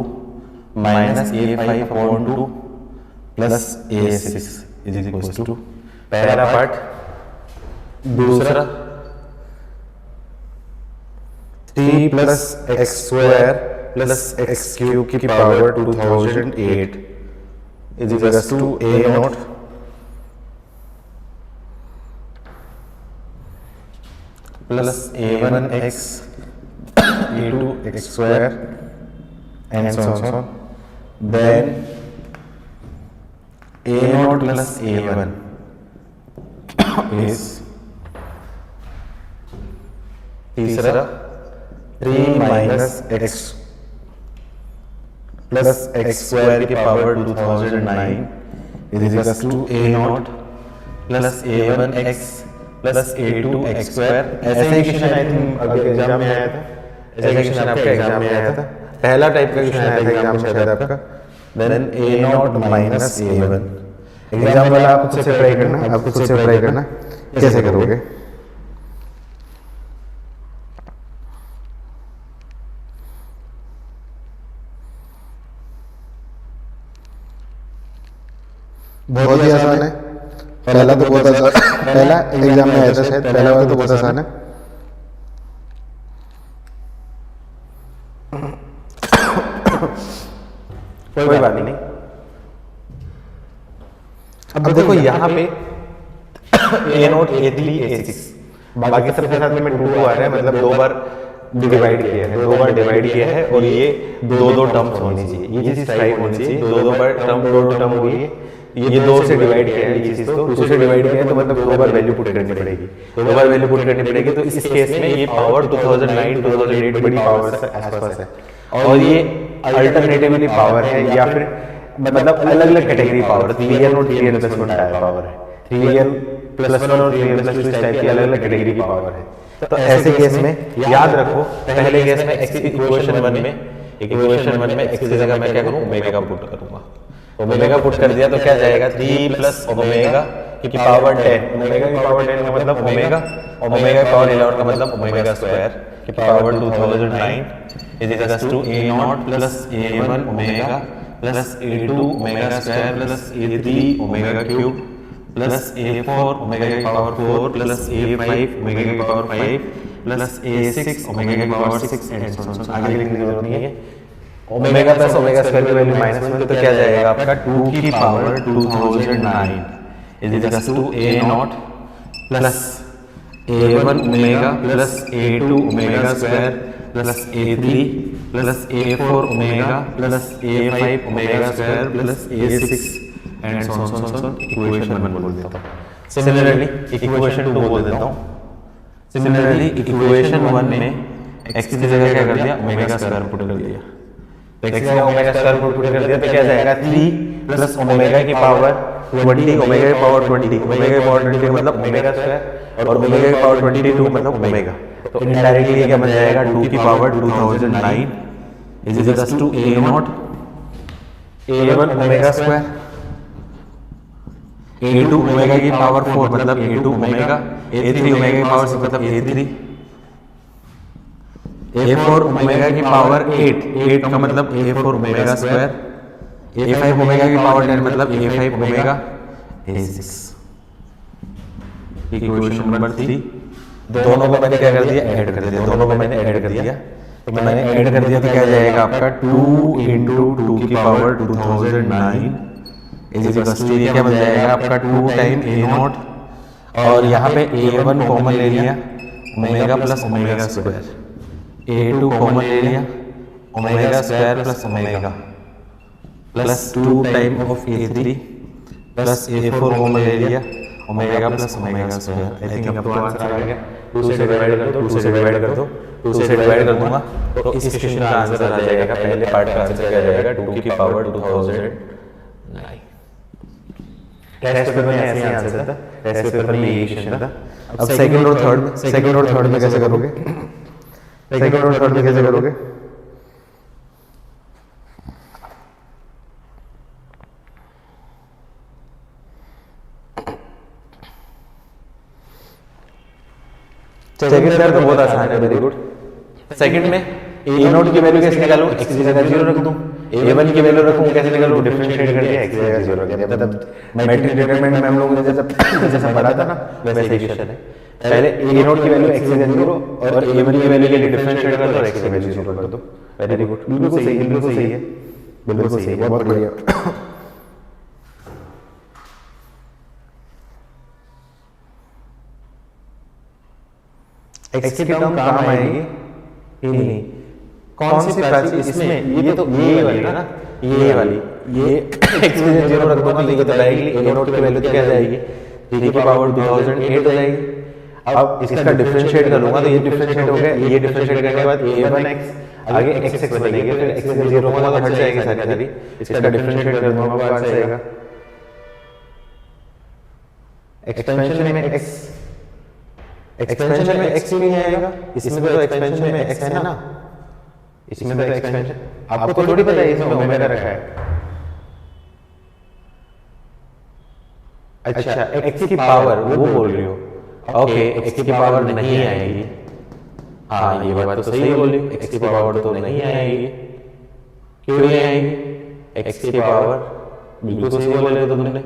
Speaker 1: minus a5/2 plus a6 is equals to पहला part. दूसरा 3 + x² + x³ की power 2008 is equals to a0 plus a1x a2x² and so on, then a0 plus a1 is तीसरा 3 minus x plus x² की power 2009 is equals to a0 plus a1x plus a2x²। ऐसे ही question I think अभी exam में आया था, ऐसा question आपके exam में आया था, पहला टाइप का क्वेश्चन आया था एग्जाम में शायद आपका। Then a0 minus a1। Exam वाला आप खुद से ट्राई करना, आप खुद से ट्राई करना कैसे करोगे। बहुत ही आसान है। पहला तो बहुत आसान, पहला एग्जाम में आया था शायद, पहला वाला तो बहुत आसान है। कोई बात नहीं। अब देखो यहाँ पे a0 a3 a6 बाकी सबके साथ में 2 2 आ रहा है, मतलब 2 बार डिवाइड किया है, 2 बार डिवाइड किया है और ये 2 टर्म्स होनी चाहिए, ये चीज राइट होनी चाहिए, 2 बार दो टर्म हुई है, ये 2 से डिवाइड किया है, ये चीज तो 2 से डिवाइड किया है तो मतलब 2 बार वैल्यू पुट करनी पड़ेगी, 2 बार वैल्यू पुट करनी पड़ेगी। तो इस केस में ये पावर 2009 2008 बड़ी पावर से आसपास है और ये अल्टरनेटिवली पावर है या फिर मतलब अलग अलग कैटेगरी पावर, 3n और 3n प्लस 1 टाइप पावर है, 3n प्लस 1 और 3n प्लस 2 इस टाइप की अलग अलग कैटेगरी की पावर है। तो ऐसे केस में याद रखो, पहले केस में x इक्वेशन 1 में x की जगह मैं क्या करूं, ओमेगा पुट करूंगा, ओमेगा पुट कर दिया तो क्या जाएगा 3 प्लस ओमेगा की पावर 10, ओमेगा की पावर 10 का मतलब ओमेगा, ओमेगा की पावर 11 का मतलब ओमेगा स्क्वायर की power 2009 is equals to a0 plus a1 omega plus a2 omega square plus a3 omega cube plus a4 omega की पावर 4 प्लस a5 ओमेगा की power 5 plus a6 omega की power 6 and so on. आगे लिखने की जरूरत नहीं है। Omega plus omega square की वैल्यू -1 तो क्या जाएगा आपका 2 की power 2009 is equals to a0 plus a1 omega plus a2 omega square plus a3 plus a4 omega plus a5 omega square plus a6 and so on. Equation 1 बोल देता हूं। Similarly equation 2 बोल देता हूं। सिमिलरली इक्वेशन 1 में x की जगह क्या कर दिया, ओमेगा स्क्वायर पुट कर दिया, तो x की जगह ओमेगा स्क्वायर पुट कर दिया तो क्या जाएगा 3 प्लस ओमेगा की पावर 20 ओमेगा की पावर 20 ओमेगा की पावर 20 मतलब ओमेगा स्क्वायर और ओमेगा की पावर 22 मतलब ओमेगा, तो इनडायरेक्टली क्या बन जाएगा 2 की power 2009 is equals to a0 a1 omega square a2 omega की पावर 4 मतलब a2 ओमेगा, a3 ओमेगा की पावर 6 मतलब a3, a4 ओमेगा की पावर 8 का मतलब a4 omega square, a5 omega की पावर 10 मतलब a5 omega, a6। Equation number 3 दोनों को मैंने क्या कर दिया, ऐड कर दिया, दोनों को मैंने ऐड कर दिया, तो मैंने ऐड कर दिया तो क्या जाएगा आपका 2 इंटू 2 की पावर 2009 इज इक्वल्स टू ये क्या बन जाएगा आपका 2 टाइम a0 और यहाँ पे a1 कॉमन ले लिया omega plus omega square, a2 common ले लिया omega square plus omega plus 2 time of a3 plus a4 common ले लिया omega plus omega square. I think आपको आंसर आ गया। 2 से डिवाइड कर दो, 2 से डिवाइड कर दो, 2 से डिवाइड कर दूंगा तो इस क्वेश्चन का आंसर आ जाएगा, पहले पार्ट का आंसर क्या जाएगा 2 की पावर 2009। टेस्ट पेपर में ऐसे ही आंसर था, टेस्ट पेपर में यही क्वेश्चन था। अब सेकंड और थर्ड में कैसे करोगे, सेकंड और थर्ड में कैसे करोगे, सेकंड सर तो बहुत आसान है, वेरी गुड। सेकंड में a0 की वैल्यू कैसे निकालूं, x की जगह 0 रख दूं, a1 की वैल्यू रखूं कैसे निकालूं, डिफरेंशिएट कर दिया x की जगह 0 रख दिया। मतलब मैट्रिक्स डिटरमिनेंट में हम लोगों ने जैसा पढ़ा था ना वैसे ही क्वेश्चन है। पहले a0 की वैल्यू x की जगह 0 और a1 की वैल्यू के लिए डिफरेंशिएट कर दो और x की वैल्यू 0 कर दो। वेरी गुड, बिल्कुल सही है, बिल्कुल सही है, बिल्कुल सही है, बहुत बढ़िया। x की टर्म काम आएगी ही नहीं, कौन सी प्राचीन इसमें, ये तो ये वाली है ना, ये वाली, ये x की जगह 0 रख दूंगा तो ये तो डायरेक्टली a0 की वैल्यू क्या जाएगी 3 की पावर 2008 हो जाएगी। अब इसका डिफरेंशिएट करूंगा तो ये डिफरेंशिएट हो गया, ये डिफरेंशिएट करने के बाद a1x आगे x बनेगी, फिर x से 0 होगा तो हट जाएगी सारी, इसका डिफरेंशिएट कर दूंगा तो आंसर आएगा एक्सपेंशन में x, एक्सपेंशन में x भी नहीं आएगा, इसमें तो एक्सपेंशन में x है ना, इसमें तो एक्सपेंशन आपको थोड़ी पता है इसमें ओमेगा रखा है। अच्छा x की पावर वो बोल रही हो, ओके x की पावर नहीं आएगी, हाँ ये बात तो सही बोल रही हो, x की पावर तो नहीं आएगी, क्यों नहीं आएगी, x की पावर बिल्कुल सही बोले तो तुमने।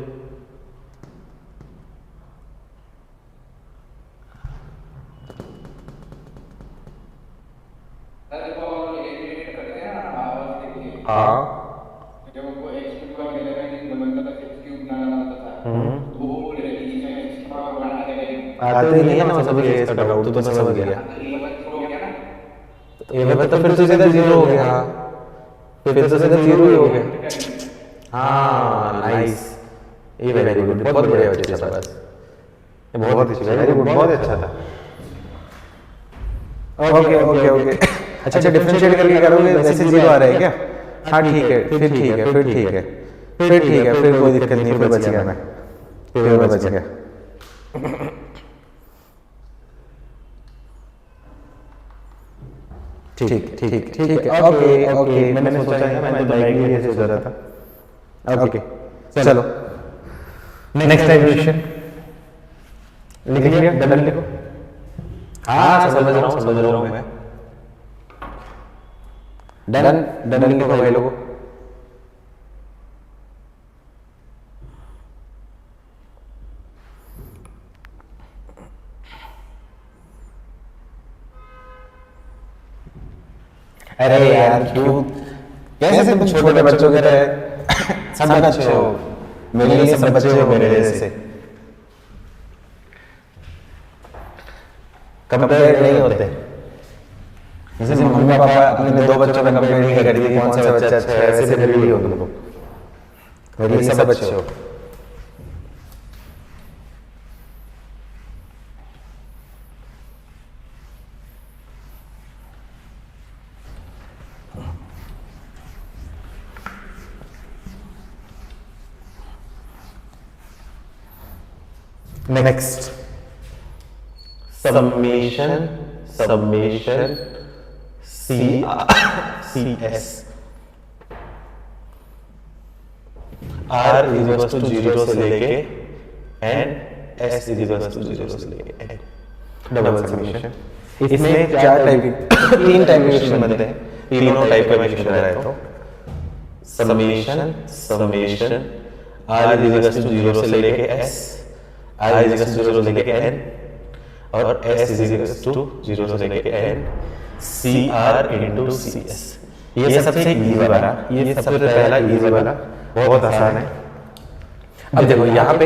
Speaker 1: हाँ
Speaker 2: जब वो x³ का मिलेगा नहीं बनता था, x³ बनाना था, तो वो बोल रहे थे कि x³ बना के
Speaker 1: आते ही नहीं है ना, मैं समझ गया इसका डाउट, तो मैं समझ गया।
Speaker 2: a1 हो गया ना,
Speaker 1: तो ये तो फिर तो सीधा 0 हो गया, फिर तो सीधा 0 ही हो गया। हाँ नाइस, ये वेरी गुड, बहुत बढ़िया बच्चे था बस, बहुत अच्छा, वेरी गुड, बहुत अच्छा था। ओके ओके ओके, अच्छा डिफरेंशिएट करके करोगे वैसे 0 आ रहा है क्या? हाँ ठीक है, फिर ठीक है, फिर ठीक है, फिर ठीक है, फिर कोई दिक्कत नहीं, फिर बच गया मैं, फिर मैं बच गया। ठीक ठीक ठीक है, ओके ओके, मैंने सोचा है, मैंने तो लाइक भी ऐसे सोचा था। ओके चलो नेक्स्ट टाइप लिख लिया, डबल लिखो। हाँ समझ रहा हूँ मैं। डन डन लिखो भाई लोगों। अरे यार क्यों, कैसे तुम छोटे बच्चों की तरह सब बच्चे हो, मेरे लिए सब बच्चे हो मेरे जैसे। कंपेयर नहीं होते, जैसे मम्मी पापा अपने 2 बच्चों में कंपेयर नहीं करती कौन सा बच्चा अच्छा है, वैसे मेरे लिए हो तुम लोग, मेरे लिए सब अच्छे हो। Next summation CS R is equals to 0 से लेके n, S is equals to 0 से लेके n, डबल समीशन। इसमें 4 टाइप 3 टाइप के क्वेश्चन बनते हैं, तीनों टाइप के मैं क्वेश्चन करा रहा हूँ। Summation R is equals to 0 से लेके S, R is equals to 0 से लेके n, और S is equals to 0 से लेके n, CR into CS। ये सबसे इजी वाला, ये सबसे पहला इजी वाला, बहुत आसान है। अब देखो यहाँ पे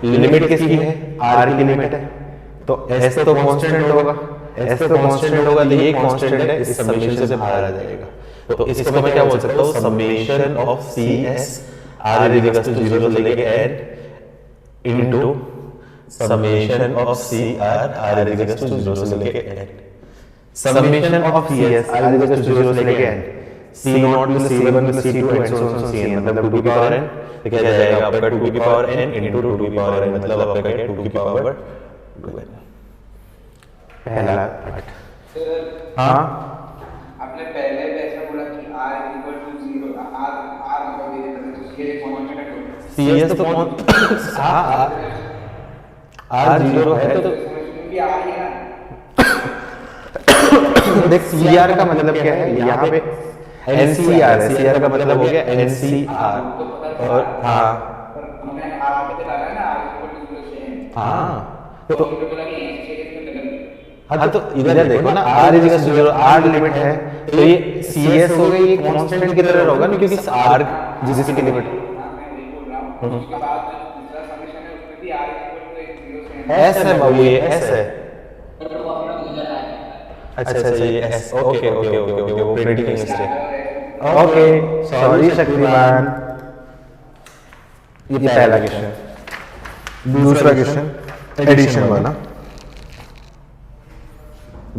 Speaker 1: लिमिट किसकी है? R की लिमिट है, तो S तो कांस्टेंट होगा, S तो कांस्टेंट होगा, तो ये कांस्टेंट है, इस समेशन से बाहर आ जाएगा। तो इसको मैं क्या बोल सकता हूँ? Summation of CS R is equals to 0 से लेके n into summation of CR R is equals to 0 से लेके n, summation of CS R is equals to 0 से लेके n, C0 plus C1 plus C2 and so on so Cn, मतलब 2 की power n, तो क्या जाएगा आपका 2 की पावर n into 2 की पावर n, मतलब आपका क्या 2 की पावर 2n। पहला पार्ट। हाँ
Speaker 2: आपने पहले ऐसा बोला कि R equal to 0, R मतलब ये मतलब ये कांस्टेंट है,
Speaker 1: CS तो कौन, हाँ R 0 है तो
Speaker 2: भी R ही है ना।
Speaker 1: देख CR का मतलब क्या है, यहाँ पे NCR है, CR का मतलब हो गया NCR, और हाँ
Speaker 2: हमने R पे डाला ना R equal to 0 से n,
Speaker 1: हाँ
Speaker 2: तो बोला कि n से कितने लगेंगे।
Speaker 1: हाँ तो इधर देखो ना, R is equals to 0, R limit है, तो ये CS हो गई, ये कांस्टेंट की तरह होगा ना, क्योंकि R जिसकी लिमिट
Speaker 2: मैं वही बोल रहा हूँ। उसके बाद दूसरा समीशन है, उसमें भी R equal to 0 से n
Speaker 1: S है बाबू, ये S है।
Speaker 2: तो वो अपना गुजर आया।
Speaker 1: अच्छा अच्छा ये S, okay okay okay okay, वो printing mistake, okay sorry Shaktimaan. ये पहला क्वेश्चन। दूसरा क्वेश्चन एडिशन वाला,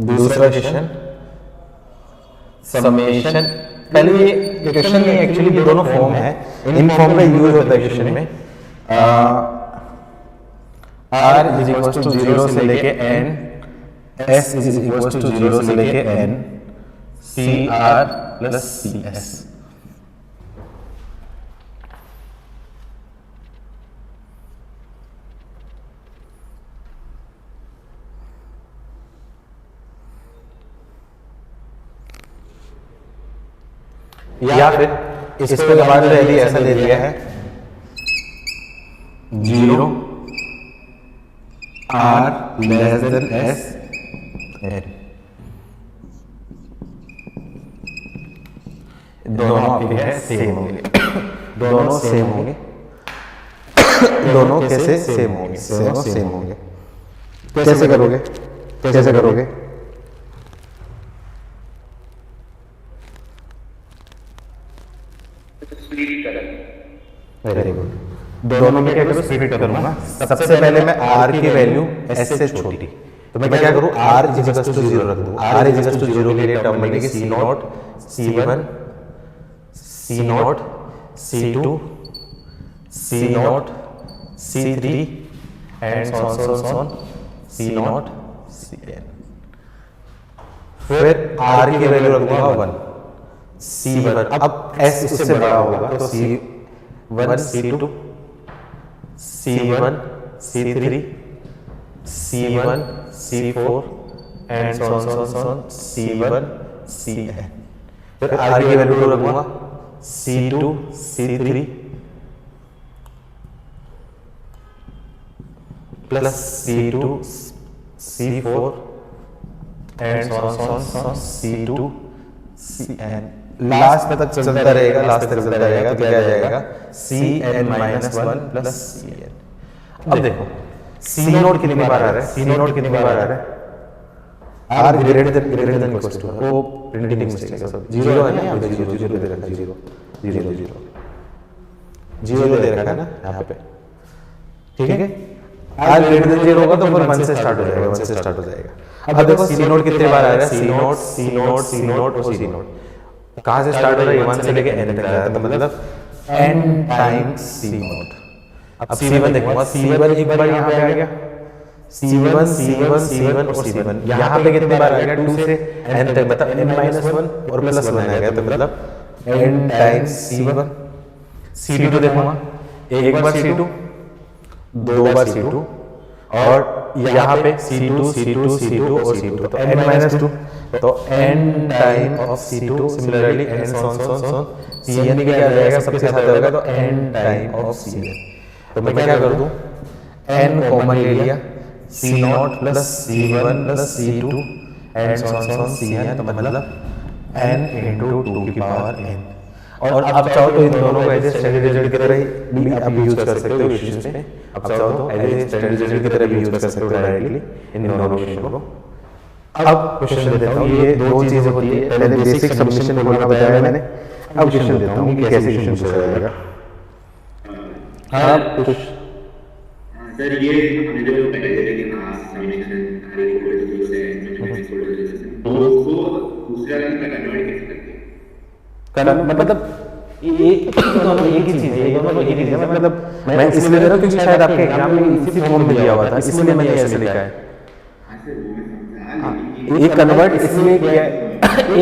Speaker 1: दूसरा क्वेश्चन समेशन। पहले ये क्वेश्चन में एक्चुअली ये दोनों फॉर्म है, इन फॉर्म का यूज होता है क्वेश्चन में। R is equals to 0 से लेके n, S is equals to 0 से लेके n, CR plus CS। या फिर इसको जवाब पहले ऐसा दे दिया है 0 R less than S n, दोनों आपके है सेम होंगे, दोनों सेम होंगे, दोनों कैसे सेम होंगे, दोनों सेम होंगे। कैसे करोगे, कैसे करोगे? Very good. दोनों में क्या करूँ, स्प्लिट करूंगा। सबसे पहले मैं r की वैल्यू s से छोटी, तो मैं क्या करूँ, r इक्वल्स टू 0 रख दूँ। r इक्वल्स टू 0 के लिए टर्म बनेगी c0 c1 c0 c2 c0 c3 and so on c0 cn। फिर r की वैल्यू रख दूंगा 1 c1। अब s उससे बड़ा होगा तो c1 c2 c1 c3 c1 c4 and so on c1 cn। फिर r की वैल्यू रखूंगा c2 c3 plus c2 c4 and so on c2 cn। Last तक चलता रहेगा, लास्ट तक चलता रहेगा, तो क्या जाएगा cn माइनस 1 प्लस cn। अब देखो c0 कितनी बार आ रहा है, c0 कितनी बार आ रहा है, r greater than equals to, वो प्रिंटिंग मिस्टेक है सब, 0 है ना, यहाँ पे 0 0 दे रखा है, 0 0 0 0 दे रखा है ना यहाँ पे, ठीक है। r ग्रेटर देन 0 होगा तो फिर 1 से स्टार्ट हो जाएगा, 1 से स्टार्ट हो जाएगा। अब देखो c0 कितने बार आ रहा है, c0 c0 c0 और c0 कहाँ से स्टार्ट हो रहा है, 1 से लेके n तक जा रहा है, तो मतलब n टाइम्स c0। अब c1 देखूंगा, c1 एक बार यहाँ पे आ गया, c1 c1 c1 और c1 यहाँ पे कितने बार आ गया, 2 से n तक, मतलब n माइनस 1 और प्लस 1 आ गया, तो मतलब n टाइम्स c1। c2 देखूंगा, एक बार c2, दो बार c2 और यहाँ पे c2 c2 c2 और c2, तो n माइनस 2, तो n time of c2। Similarly n son cn भी क्या आ जाएगा, सबके साथ होगा, तो n टाइम ऑफ cn। तो मैं क्या कर दूं, n कॉमन ले लिया, c0 plus c1 plus c2 and son cn, तो मतलब n इंटू 2 की पावर n। और अब चाहो तो इन दोनों को एज ए स्टैंडर्ड रिजल्ट की तरह ही आप यूज कर सकते हो इक्वेशंस में। अब चाहो तो एज ए स्टैंडर्ड रिजल्ट की तरह भी यूज कर सकते हो डायरेक्टली इन दोनों इक्वेशन को। अब क्वेश्चन देता हूँ, ये दो चीजें होती है, पहले बेसिक सबमिशन बोलना बताया मैंने, अब क्वेश्चन देता हूँ कि कैसे क्वेश्चन पूछा जाएगा। हाँ कुछ
Speaker 3: सर, ये हमने जो पहले देखा कि सबमिशन तो उसको दूसरे वाले में कन्वर्ट कैसे करते हैं,
Speaker 1: मतलब ये दोनों एक ही चीज है, ये दोनों एक ही चीज है, मतलब मैं इसलिए दे रहा हूँ क्योंकि शायद आपके एग्जाम में इसी फॉर्म में दिया हुआ था, इसलिए मैंने ऐसे लिखा है। एक कन्वर्ट इसलिए किया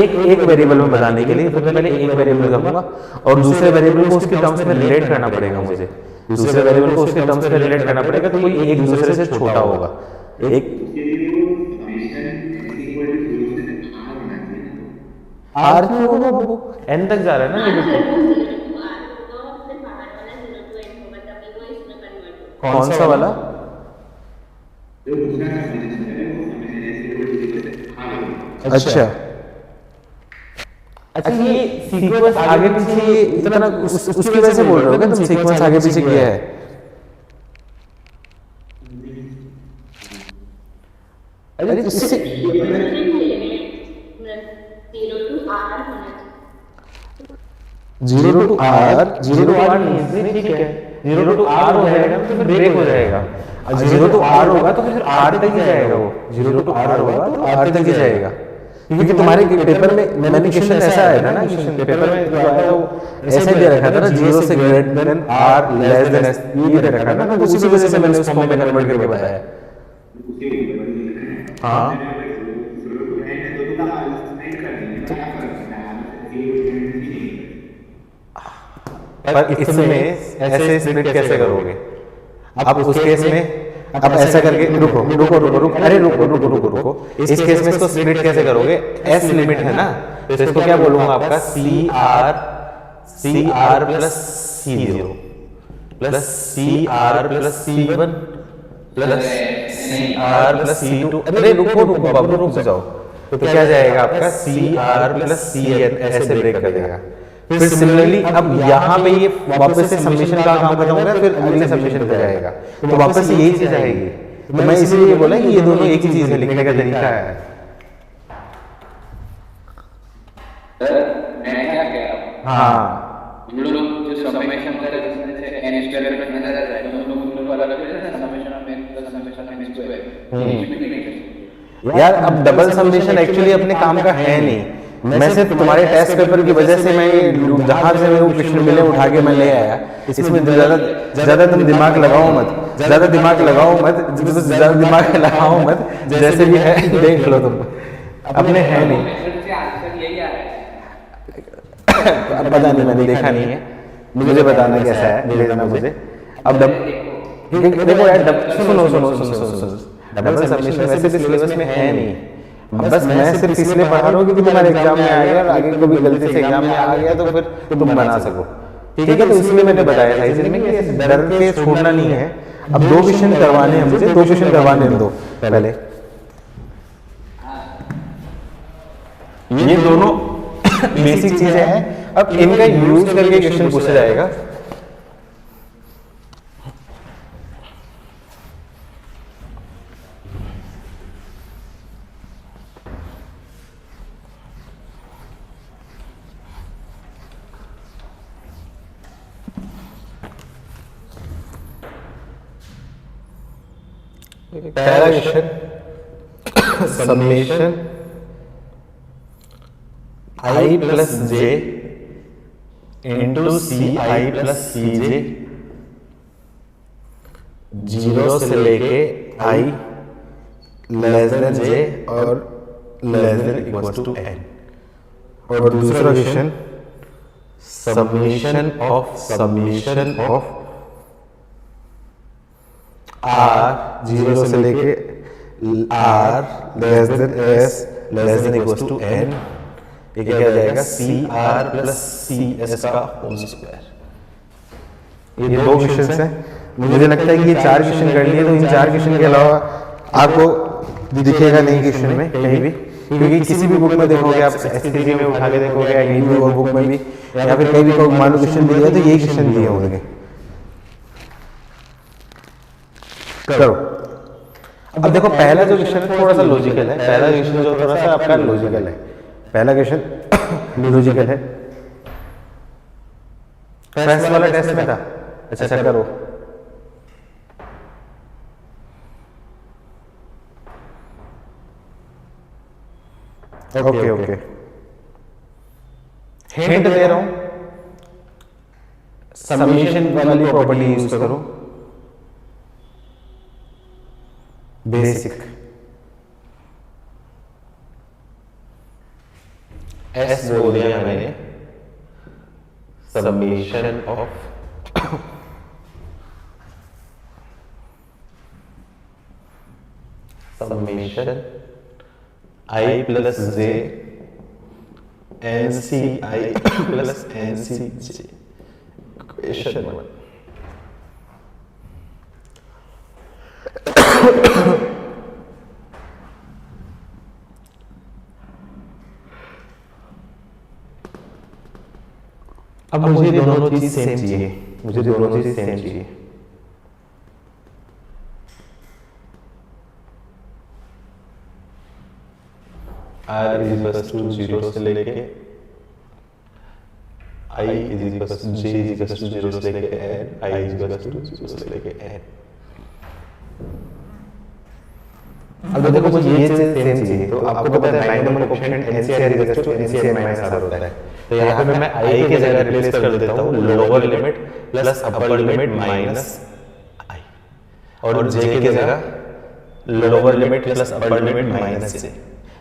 Speaker 1: एक वेरिएबल में बताने के लिए, तो पहले एक वेरिएबल रखूंगा और दूसरे वेरिएबल को उसके टर्म्स में रिलेट करना पड़ेगा मुझे, दूसरे वेरिएबल को उसके टर्म्स में रिलेट करना पड़ेगा, तो कोई एक दूसरे से छोटा होगा। एक r क्यों होगा, वो n तक जा रहा है ना लिमिट, कौन सा वाला, अच्छा अच्छा, ये सीक्वेंस आगे पीछे इतना उसकी वजह से बोल रहे हो क्या तुम, सीक्वेंस आगे पीछे किया है? अरे इससे 0 to r 0 to r नहीं, ठीक है, 0 to r हो जाएगा तो फिर ब्रेक हो जाएगा, 0 to r होगा तो फिर r तक ही जाएगा, वो 0 to r होगा तो r तक ही जाएगा, क्योंकि तुम्हारे पेपर में मैंने क्वेश्चन ऐसा आया था ना, क्वेश्चन पेपर में जो आया था वो ऐसे दे रखा था ना, 0 से greater than r less than s, ये दे रखा था ना, तो उसी वजह से मैंने उसको में कन्वर्ट करके बताया। हाँ पर इसमें ऐसे स्प्लिट कैसे करोगे, अब उस केस में अब ऐसा करके रुको रुको रुको रुको अरे रुको रुको रुको रुको इस केस में इसको स्प्लिट कैसे करोगे, एस लिमिट है ना, तो इसको क्या बोलूंगा आपका C R plus C0 plus CR plus C1 plus CR plus C2। अरे रुको रुको बाबू रुक जाओ, तो क्या जाएगा आपका CR प्लस CN, ऐसे ब्रेक कर देगा। फिर सिमिलरली अब यहाँ पे ये वापस से सबमिशन का काम खत्म होगा, फिर अगले सबमिशन पे जाएगा, तो वापस से यही चीज आएगी। तो मैं इसीलिए बोला कि ये दोनों एक ही चीज है, लिखने का तरीका है।
Speaker 2: सर मैं क्या कह रहा हूँ,
Speaker 1: हाँ
Speaker 2: हम लोग जो सबमिशन कर रहे हैं उसमें से n स्क्वायर का कितना जाता है तो हम लोग अलग अलग है summation of n plus summation of n square.
Speaker 1: यार अब डबल समेशन एक्चुअली अपने काम का है नहीं, मैं सिर्फ तुम्हारे टेस्ट पेपर की वजह से मैं जहां से मेरे को क्वेश्चन मिले उठा के मैं ले आया। इसमें ज्यादा तुम दिमाग लगाओ मत, ज्यादा दिमाग लगाओ मत, जैसे भी है देख लो तुम, अपने है नहीं।
Speaker 2: आंसर यही आ रहा है।
Speaker 1: अब पता नहीं, मैंने देखा नहीं है, मुझे बताना कैसा है, भेजना मुझे। अब देखो यार, सुनो, डबल समेशन वैसे भी सिलेबस में है नहीं, बस मैं सिर्फ इसलिए पढ़ा रहा हूँ क्योंकि तुम्हारे एग्जाम में आ गया और आगे कभी गलती से एग्जाम में आ गया तो फिर तुम बना सको, ठीक है। तो इसलिए मैंने बताया था इसमें कि डर के छोड़ना नहीं है। अब 2 क्वेश्चन करवाने हैं मुझे, 2 क्वेश्चन करवाने दो पहले। ये दोनों बेसिक चीजें हैं, अब इनका यूज करके क्वेश्चन पूछा जाएगा। पहला question, summation i plus J into C I plus C J 0 से लेके i लेस देन जे और less than equal to n। और दूसरा क्वेश्चन, समेशन ऑफ r 0 से लेके r less than s less than equal to n, ये क्या हो जाएगा C R plus C S का होल स्क्वायर। ये 2 क्वेश्चन हैं, मुझे लगता है कि ये 4 क्वेश्चन कर लिए, तो इन 4 क्वेश्चन के अलावा आपको दिखेगा नहीं क्वेश्चन में कहीं भी, क्योंकि किसी भी बुक में देखोगे आप, एसटीजी में उठा के देखोगे या कहीं भी और बुक में भी, या फिर कहीं भी कोई मान लो क्वेश्चन दिया तो यही क्वेश्चन दिए होंगे। करो। अब देखो पहला जो क्वेश्चन है थोड़ा सा लॉजिकल है, पहला क्वेश्चन जो थोड़ा सा आपका लॉजिकल है, पहला क्वेश्चन लॉजिकल है, फर्स्ट वाला टेस्ट में था। अच्छा करो। ओके हिंट दे रहा हूं, समेशन वाली प्रॉपर्टी यूज करो, बेसिक एस बोल दिया मैंने, summation of summation i plus j n C I plus n C j question 1। अब मुझे दोनों चीज सेम चाहिए, मुझे दोनों चीज सेम चाहिए। r इज इक्वल टू 0 से लेके i is equal to j is equal to 0 से लेके n, i is equal to 0 से लेके n। अब देखो मुझे ये चीज सेम चाहिए, तो आपको पता है random coefficient NCR is equal to NCR minus r होता है, तो यहाँ पे मैं i की जगह रिप्लेस कर देता हूँ lower limit plus upper limit minus i, और j की जगह lower limit plus upper limit minus j,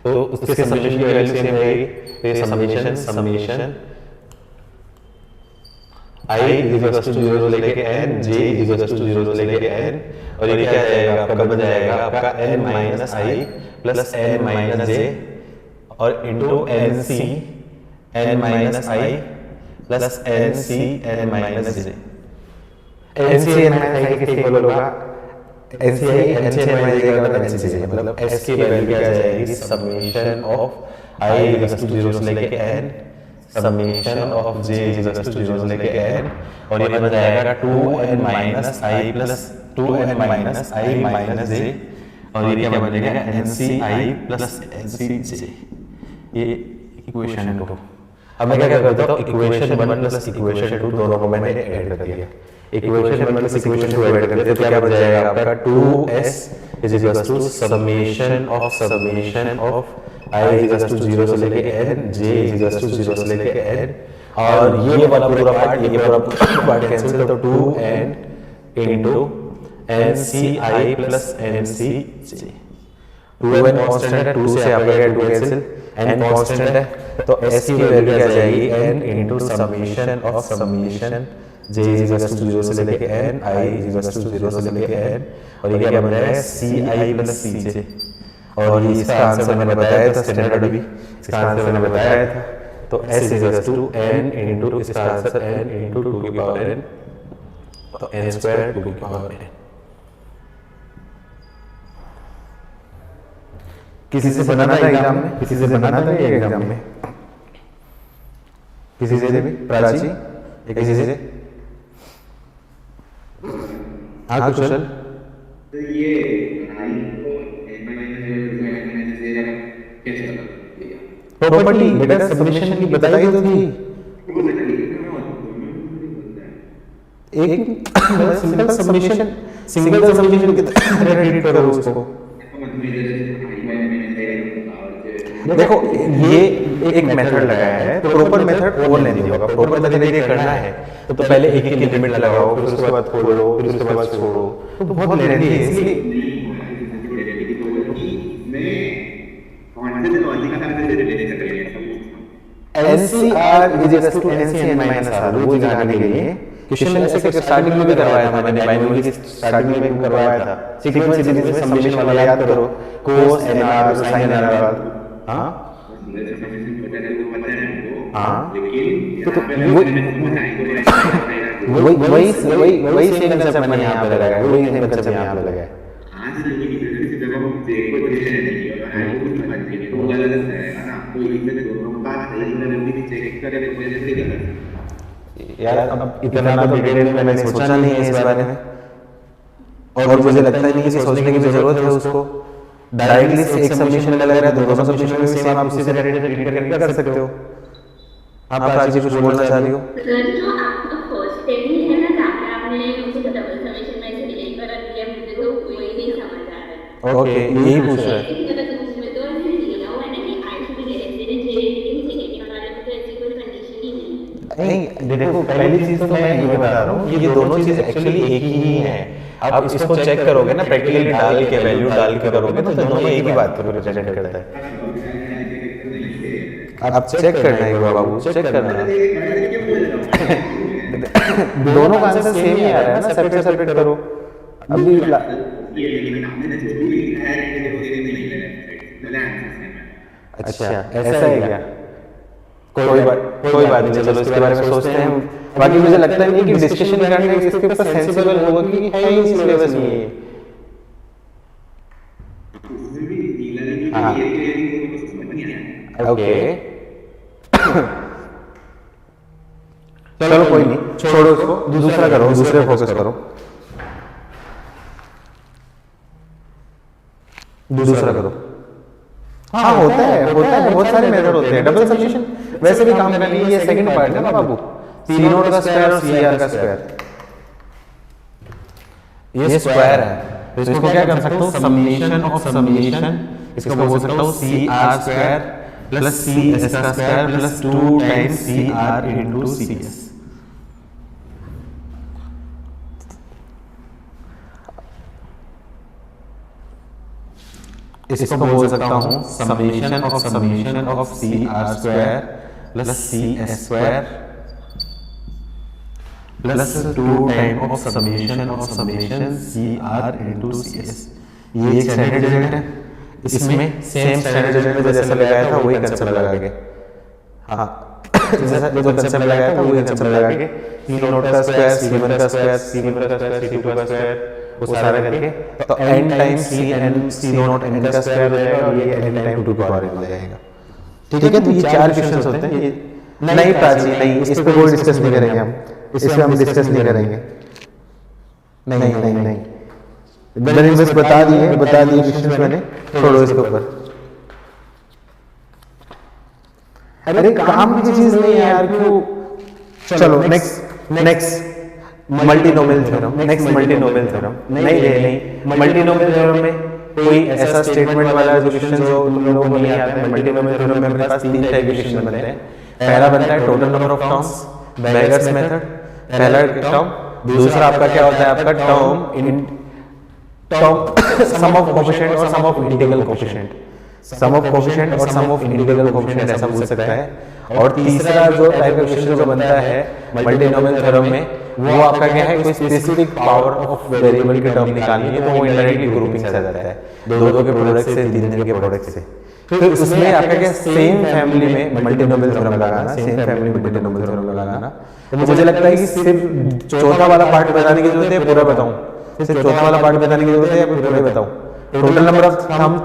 Speaker 1: तो उसके समेशन की वैल्यू सेम रहेगी। तो ये summation i is equal to 0 से लेके n, j is equal to 0 से लेके n, और ये क्या जाएगा आपका, बन जाएगा आपका n minus i plus n minus j और into nc n minus i plus nc n minus j। nc n minus i किसके इक्वल होगा, nc n माइनस j का मतलब nc j, मतलब s की वैल्यू क्या जाएगी, summation of i is equal to 0 से लेके n summation of j is equal to 0 से लेके n, और ये बन जाएगा 2n minus i plus 2n minus i minus j, और ये क्या बन जाएगा nci प्लस nc j। ये इक्वेशन 2। अब मैं क्या करता हूँ, इक्वेशन 1 प्लस इक्वेशन 2 दोनों को मैंने ऐड कर दिया। Equation one plus equation two add करते हैं तो क्या बन जाएगा आपका 2s is equal to summation of i is equal to 0 से लेके n, j is equal to 0 से लेके n, और ये वाला पूरा पार्ट, ये पूरा पार्ट कैंसिल, तो 2n into nci plus ncj। 2n constant है, 2 से आपका क्या 2 कैंसिल, n कांस्टेंट है तो s की वैल्यू क्या जाएगी n into summation of j is equal to 0 से लेके n, i is equal to 0 से लेके n, और ये क्या बन जाएगा ci प्लस cj। और ये इसका आंसर मैंने बताया था स्टैंडर्ड, अभी इसका आंसर मैंने बताया था, तो s is equal to n into इसका आंसर n into 2 की पावर n, तो n स्क्वायर 2 की पावर n। किसी से बनाना था एग्जाम में, किसी से बनाना था ये एग्जाम में, किसी से भी, प्राची किसी से, हाँ कुशल।
Speaker 3: तो ये i को
Speaker 1: प्रॉपर्टी बेटा सब्मिशन की बताई तो थी, एक सिंगल सब्मिशन की तरह ट्रीट करो उसको। देखो ये एक मेथड लगाया है, प्रॉपर मेथड और लेनी होगा, प्रॉपर मेथड लेके करना है तो पहले एक एक लिमिट लगाओ, फिर उसके बाद खोलो, फिर उसके बाद छोड़ो, तो बहुत लेंदी है। इसलिए NCR is equal to NCN minus R, वो दिखाने के लिए क्वेश्चन में ऐसे स्टार्टिंग में भी करवाया था मैंने, बाइनोमियल की स्टार्टिंग में भी करवाया था, सीक्वेंस सीरीज में समेशन वाला याद करो, cos nr sin nr। हाँ हाँ, तो वही सेम कंसेप्ट मैंने यहाँ पे लगाया, वही सेम कंसेप्ट यहाँ पे लगाया। यार अब इतना तो डिटेल में मैंने सोचा नहीं है इस बारे में, और मुझे लगता नहीं कि सोचने की भी जरूरत है उसको। डायरेक्टली एक सब्मिशन में लग रहा है तो दोनों सब्मिशन में सेम आप उसी से डायरेक्टली कर सकते हो। आप प्राची कुछ बोलना चाह रही हो?
Speaker 4: सर जो आपका फर्स्ट स्टेप ही है ना, जहाँ पे आपने मुझे डबल समेशन में से डिलीट कर दिया, मुझे तो कोई नहीं समझ आ रहा है।
Speaker 1: ओके, यही पूछ रहा है।
Speaker 4: उसमें तो ऐसे लिखा हुआ है ना कि आई शुड बी एक्सेप्टेड जे, लेकिन सेकंड वाले में तो ऐसी कोई कंडीशन ही नहीं है।
Speaker 1: नहीं देखो, पहली चीज तो मैं ये बता रहा हूँ, ये दोनों चीज एक्चुअली एक ही है। आप इसको चेक करोगे ना, प्रैक्टिकली डाल के वैल्यू डाल के करोगे तो दोनों एक ही बात को रिप्रेजेंट करता है। आप चेक करना है बाबू, चेक करना। दोनों का आंसर सेम ही आ रहा है ना, सेपरेट सेपरेट करो। अभी अच्छा ऐसा है क्या? कोई बात नहीं, चलो इसके बारे में सोचते हैं। बाकी मुझे लगता नहीं कि डिस्कशन करने के इसके ऊपर सेंसिबल होगा कि है ही सिलेबस में ये। हाँ ओके चलो कोई नहीं, छोड़ो इसको, दूसरा करो, दूसरे फोकस करो, दूसरा करो। हाँ होता है बहुत सारे मेथड होते हैं। डबल सब्मिशन वैसे भी काम करने के लिए सेकंड पार्ट है ना बाबू, सी नोट का स्क्वायर और सी आर का स्क्वायर, ये स्क्वायर है तो इसको क्या कर सकता हूँ, समेशन ऑफ समेशन, इसको बोल सकता हूँ C R square plus C S का square plus 2 times C R into C S. इसको बोल सकता हूँ summation of C R square plus C S square plus 2 time of summation C R into C S. ये एक standard result है, इसमें same standard result में जैसा लगाया था वही कंसेप्ट लगा के, हाँ जैसा जो कंसेप्ट लगाया था वही कंसेप्ट लगा के, सी नोट का स्क्वायर, सी वन का स्क्वायर, सी वन का स्क्वायर, सी टू का स्क्वायर, वो सारा करके तो n time C n C naught n का स्क्वायर हो जाएगा और ये n टाइम 2 की पावर हो जाएगा। ठीक है, तो ये चार क्वेश्चंस होते हैं। ये नहीं प्राची नहीं, इस पे कोई डिस्कस नहीं करेंगे हम, इस पे हम डिस्कस नहीं करेंगे। नहीं मैंने बस बता दिए क्वेश्चंस मैंने, छोड़ो इसके ऊपर। अरे काम की चीज नहीं है यार, क्यों। चलो next multinomial theorem, next multinomial theorem, नहीं मल्टीनोमियल थ्योरम में कोई ऐसा स्टेटमेंट वाला जो क्वेश्चन जो तुम लोगों को नहीं आता है, मल्टीनोमियल थ्योरम में अपने पास 3 टाइप के क्वेश्चन बनते हैं। पहला बनता है total number of terms, beggars method, पहला टर्म। दूसरा आपका क्या होता है, आपका सम ऑफ कोफिशिएंट और sum of integral coefficient, sum of coefficient और सम ऑफ इंटीग्रल कोफिशिएंट ऐसा पूछ सकता है। और तीसरा जो टाइप का क्वेश्चन जो बनता है मल्टीनोमियल थ्योरम में, वो आपका क्या है, कोई स्पेसिफिक पावर ऑफ वेरिएबल की टर्म निकालनी है, तो वो इनडायरेक्टली ग्रुपिंग से आ जाता है, दो के प्रोडक्ट से, 3 के प्रोडक्ट से। फिर उसमें आपका क्या, सेम फैमिली में मल्टीनोमियल थ्योरम लगाना, सेम फैमिली में मल्टीनोमियल थ्योरम लगाना। तो मुझे लगता है कि सिर्फ चौथा वाला पार्ट बताने की जरूरत है, पूरा बताऊं? सिर्फ चौथा वाला पार्ट बताने की जरूरत है या फिर पूरा बताऊं? टोटल नंबर ऑफ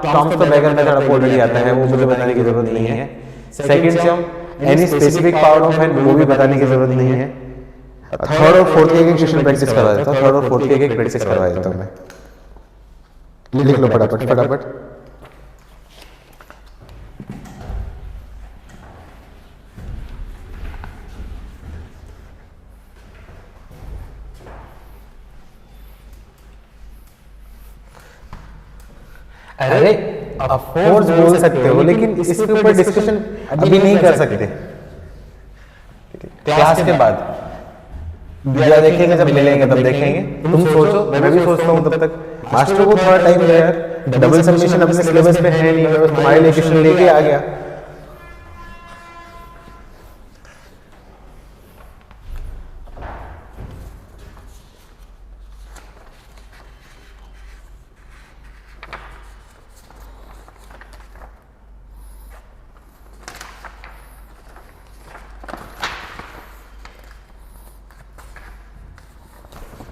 Speaker 1: टर्म्स तो बेगर मेथड आपको ऑलरेडी आता है, वो मुझे बताने की जरूरत नहीं है। Second term any specific power of n, वो भी बताने की जरूरत नहीं है। थर्ड और फोर्थ के एक क्वेश्चन प्रैक्टिस करवा देता हूं, थर्ड और फोर्थ के एक प्रैक्टिस करवा देता हूं मैं। लिख लो फटाफट फटाफट। अरे ऑफ कोर्स बोल सकते हो, लेकिन इसके ऊपर डिस्कशन अभी नहीं कर सकते, क्लास के बाद या देखेंगे, जब मिलेंगे तब देखेंगे। तुम सोचो, मैं भी सोचता हूँ तब तक। मास्टर को थोड़ा टाइम दे यार, डबल सबमिशन अपने सिलेबस पे है नहीं, मैं तुम्हारे लिए क्वेश्चन लेके आ गया।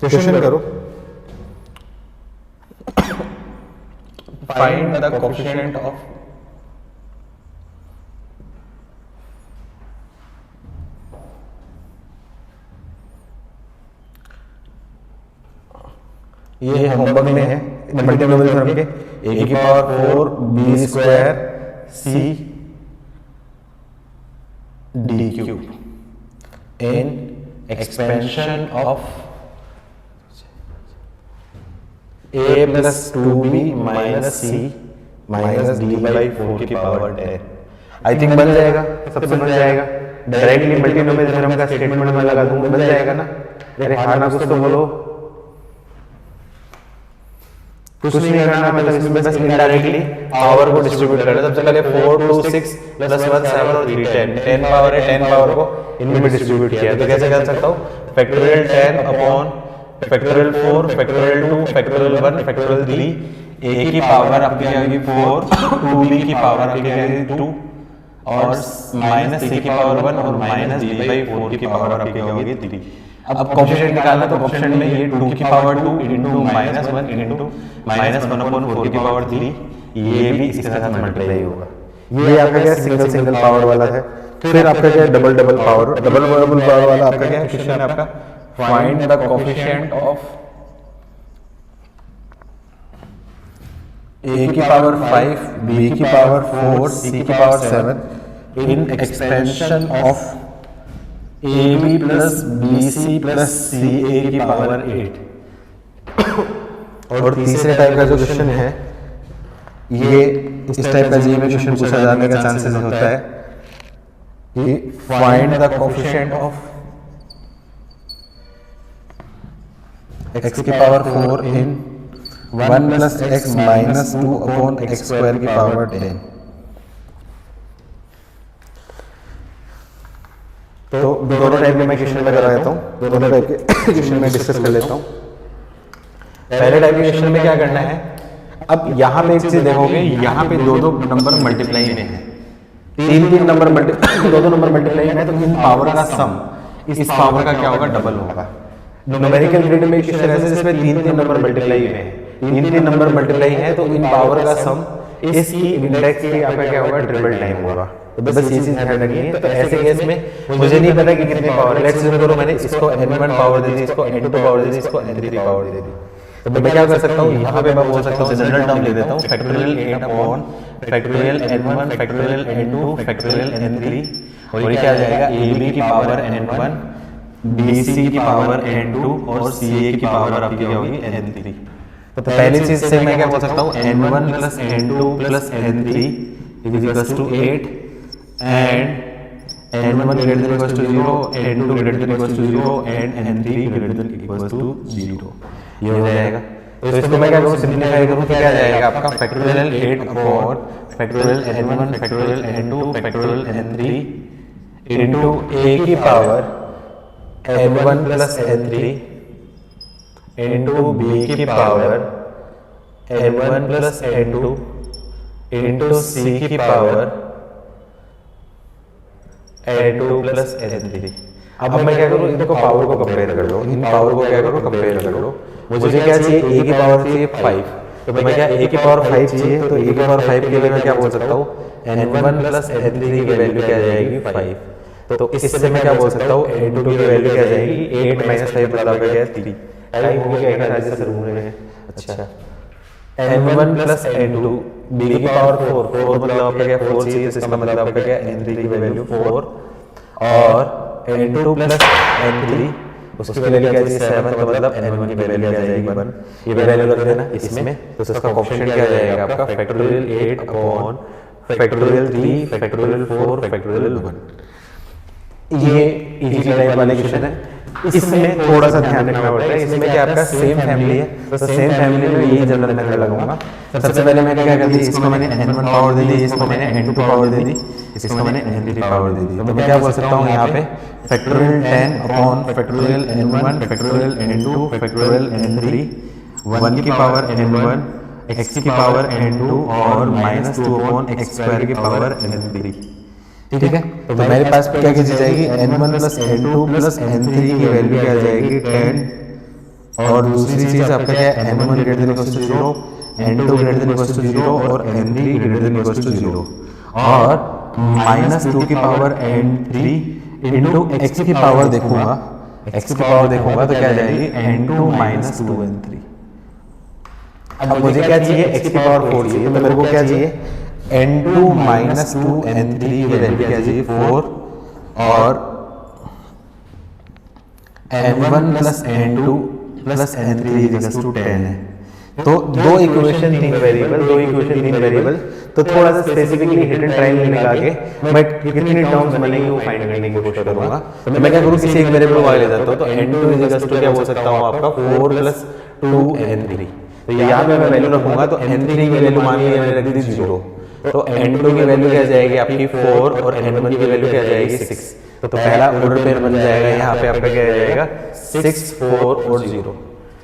Speaker 1: क्वेश्चन करो। फाइंड द कोएफिशिएंट ऑफ ये होमवर्क में है मल्टीनोमियल थ्योरम के, a की power 4 b square c d cube in expansion of a plus 2b minus c minus d by 4 की पावर 10। आई थिंक बन जाएगा, सबसे बन जाएगा। डायरेक्टली मल्टीनोमियल थ्योरम का स्टेटमेंट में लगा दूंगा, बन जाएगा ना। अरे हाँ ना, कुछ तो बोलो। कुछ नहीं करना, मतलब इसमें बस इनडायरेक्टली पावर को डिस्ट्रीब्यूट करना। सबसे पहले 4 2 6 प्लस 1 7 और 3 10, 10 पावर है, 10 पावर को इनमें डिस्ट्रीब्यूट किया। तो कैसे कर सकता हूँ, factorial 10 upon factorial 4 factorial 2 factorial 1 factorial 3, a की पावर आपकी आ गई 4, 2b की पावर आपकी आ गई 2 और माइनस c की पावर 1 और माइनस d बाई 4 की पावर आपकी होगी 3। अब कोएफिशिएंट निकालना, तो कोएफिशिएंट में ये 2 की power 2 into minus 1 into minus 1 upon 4 की पावर 3, ये भी इसके साथ मल्टीप्लाई होगा। ये आपका क्या सिंगल पावर वाला है। फिर आपका क्या डबल पावर वाला आपका क्या क्वेश्चन है आपका, find the coefficient of a की पावर 5 b की पावर 4 c की power 7 in expansion of ab plus bc plus ca की पावर 8। और तीसरे टाइप का जो क्वेश्चन है, ये इस टाइप का जी में क्वेश्चन पूछा जाने का चांसेस होता है कि find the coefficient of x की पावर 4 इन 1 plus x minus 2 upon x square की पावर 10। तो दोनों टाइप के मैं क्वेश्चन में करा देता हूँ, दोनों टाइप के क्वेश्चन में डिस्कस कर लेता हूँ। पहले टाइप के क्वेश्चन में क्या करना है, अब यहाँ पे एक चीज देखोगे, यहाँ पे दो नंबर मल्टीप्लाई में है, तीन नंबर दो नंबर मल्टीप्लाई में है, तो इन पावर का सम इस पावर का क्या होगा, डबल होगा। न्यूमेरिकल ग्रिड में क्वेश्चन ऐसे जिसमें तीन नंबर मल्टीप्लाई में है, तीन नंबर मल्टीप्लाई है, तो इन पावर का सम इसकी इंडेक्स की आपका क्या होगा, ट्रिपल टाइम होगा। तो बस ये चीज ध्यान रखिए। तो ऐसे केस में मुझे नहीं पता कि कितनी पावर है, लेट्स करो मैंने इसको n1 पावर दे दी, इसको n2 पावर दे दी, इसको n3 पावर दे दी, तो मैं क्या कर सकता हूँ, यहाँ पे मैं बोल सकता हूँ जनरल टर्म ले देता हूँ, factorial 8 upon factorial n1 factorial n2 factorial n3, और ये क्या आ जाएगा ab की पावर n1 BC की पावर n2 और CA की पावर आपकी क्या होगी n3। तो पहली चीज से मैं क्या बोल सकता हूँ n1 plus n2 plus n3 is equals to 8 and n1 greater than equals to 0, n2 greater than equals to 0 and n3 greater than equals to 0। ये हो जाएगा। तो इसको मैं क्या करूँ सिंप्लीफाई करूँ तो क्या जाएगा आपका factorial 8 upon factorial n1 factorial n2 factorial n3 into a की power n1 plus n3 into b की power n1 plus n2 into c की पावर n2 प्लस n3। अब मैं क्या करूँ इनको पावर को कंपेयर कर लो, इन पावर को क्या करो कंपेयर कर लो। मुझे क्या चाहिए a की पावर चाहिए 5, तो मैं क्या a की पावर 5 चाहिए, तो a की पावर 5 के लिए मैं क्या बोल सकता हूँ n1 प्लस n3 की वैल्यू क्या जाएगी 5। तो इससे मैं क्या बोल सकता हूँ n2 की वैल्यू क्या जाएगी 8 माइनस 5 मतलब क्या है 3। टाइम हो गया क्या राजेश सर बोल रहे हैं। अच्छा n1 प्लस n2 b की पावर 4 मतलब आपका क्या 4 चाहिए, इसका मतलब आपका क्या n3 की वैल्यू 4 और n2 प्लस n3 उसकी वैल्यू क्या चाहिए 7, तो मतलब n1 की वैल्यू क्या जाएगी 1। ये वैल्यू रख देना इसमें, तो इसका कोएफिशिएंट क्या जाएगा आपका factorial 8 upon factorial 3 factorial 4 factorial 1। ये इजी टाइप वाले क्वेश्चन है, इसमें थोड़ा सा ध्यान रखना पड़ता है। इसमें क्या आपका सेम फैमिली है, तो सेम फैमिली में यही जनरल मेथड लगाऊंगा। सबसे पहले मैंने क्या कर दी, इसको मैंने n1 पावर दे दी, इसको मैंने n2 पावर दे दी, इसको मैंने n3 पावर दे दी। तो मैं क्या बोल सकता हूँ यहाँ पे factorial 10 upon factorial n1 factorial n2 factorial n3 1 की पावर n1 x की पावर n2 और -2 अपॉन x स्क्वायर की पावर n3। ठीक है, तो मेरे पास क्या चीज जाएगी n1 plus n2 plus n3 की वैल्यू क्या जाएगी 10 और दूसरी चीज आपका क्या है n1 greater than equals to 0 n2 greater than equals to 0 और n3 greater than equals to 0 और -2 की पावर n3 इनटू x की पावर देखूंगा, x की पावर देखूंगा तो क्या जाएगी n2 माइनस 2n3। अब मुझे क्या चाहिए x की पावर 4 चाहिए, तो मेरे को क्या चाहिए n2 माइनस 2n3 की वैल्यू क्या चाहिए 4 और n1 plus n2 plus n3 equals to 10 है। तो दो इक्वेशन 3 वेरिएबल, तो थोड़ा सा स्पेसिफिकली हिडन ट्रायंगल निकाल के मैं कितनी टर्म्स बनेंगी वो फाइंड करने की कोशिश करूंगा। तो मैं क्या करूँ किसी एक वेरिएबल को ले जाता हूँ, तो n2 इक्वल्स टू क्या बोल सकता हूँ आपका 4 प्लस 2n3। तो यहाँ पे मैं वैल्यू रखूंगा, तो n3 की वैल्यू मान लीजिए मैंने रख दी 0, तो n2 की वैल्यू क्या जाएगी आपकी 4 और n1 की वैल्यू क्या जाएगी 6। तो पहला ऑर्डर पेयर बन जाएगा यहाँ पे आपका क्या जाएगा 6 4 और 0।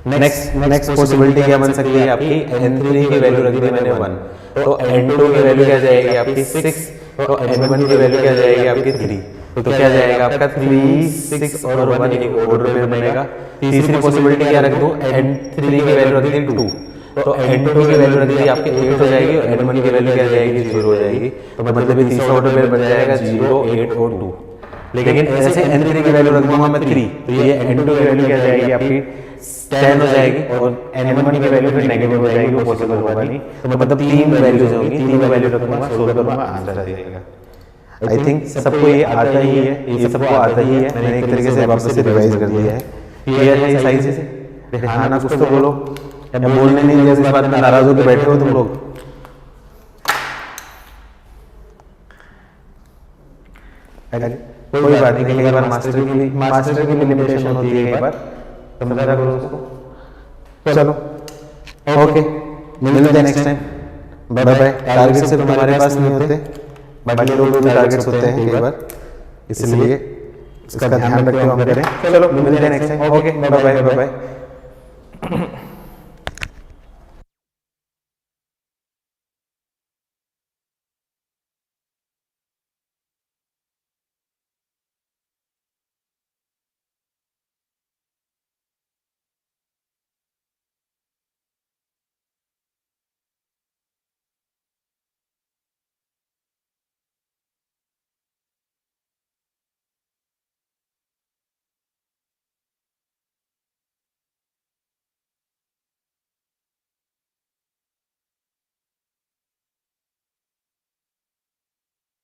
Speaker 1: नेक्स्ट पॉसिबिलिटी क्या बन सकती है आपकी n3 की वैल्यू रख दी मैंने 1, तो n2 की वैल्यू क्या जाएगी आपकी 6, तो n1 की वैल्यू क्या जाएगी आपकी 3। तो क्या जाएगा आपका 3 6 और 1 एक ऑर्डर पेयर बनेगा। तीसरी पॉसिबिलिटी क्या रख दूं n3 की वैल्यू रख दी 2, तो n2 की वैल्यू रख दी आपके 8 हो जाएगी और n1 की वैल्यू क्या जाएगी 0 हो जाएगी। तो मतलब ये तीसरा ऑर्डर पेयर बन जाएगा 0 8 और 2। लेकिन ऐसे n3 की वैल्यू रख दूंगा मैं 3, तो ये n2 की वैल्यू क्या जाएगी आपकी 10 हो जाएगी और n1 की वैल्यू फिर नेगेटिव हो जाएगी, वो पॉसिबल होगा नहीं। तो मतलब 3 वैल्यूज होंगी, 3 वैल्यू रखूंगा, सोल्व करूंगा, आंसर आ जाएगा। आई थिंक सबको ये आता ही है, ये सबको आता ही है। मैंने एक तरीके से वापस से रिवाइज कर दिया है। क्लियर है सही से? हाँ ना, कुछ तो बोलो, या बोलने नहीं दिया इस बात में नाराज होकर बैठे हो तुम लोग। कोई बात नहीं, कई बार मास्टर की भी लिमिटेशन होती है, कई बार समझा करो उसको। चलो ओके, मिलते हैं next time, bye bye. Target सिर्फ तुम्हारे पास नहीं होते, बाकी लोगों के टारगेट्स होते हैं कई बार, इसलिए इसका ध्यान रखते हुए हम करें। चलो मिलते हैं next time, okay bye bye bye bye.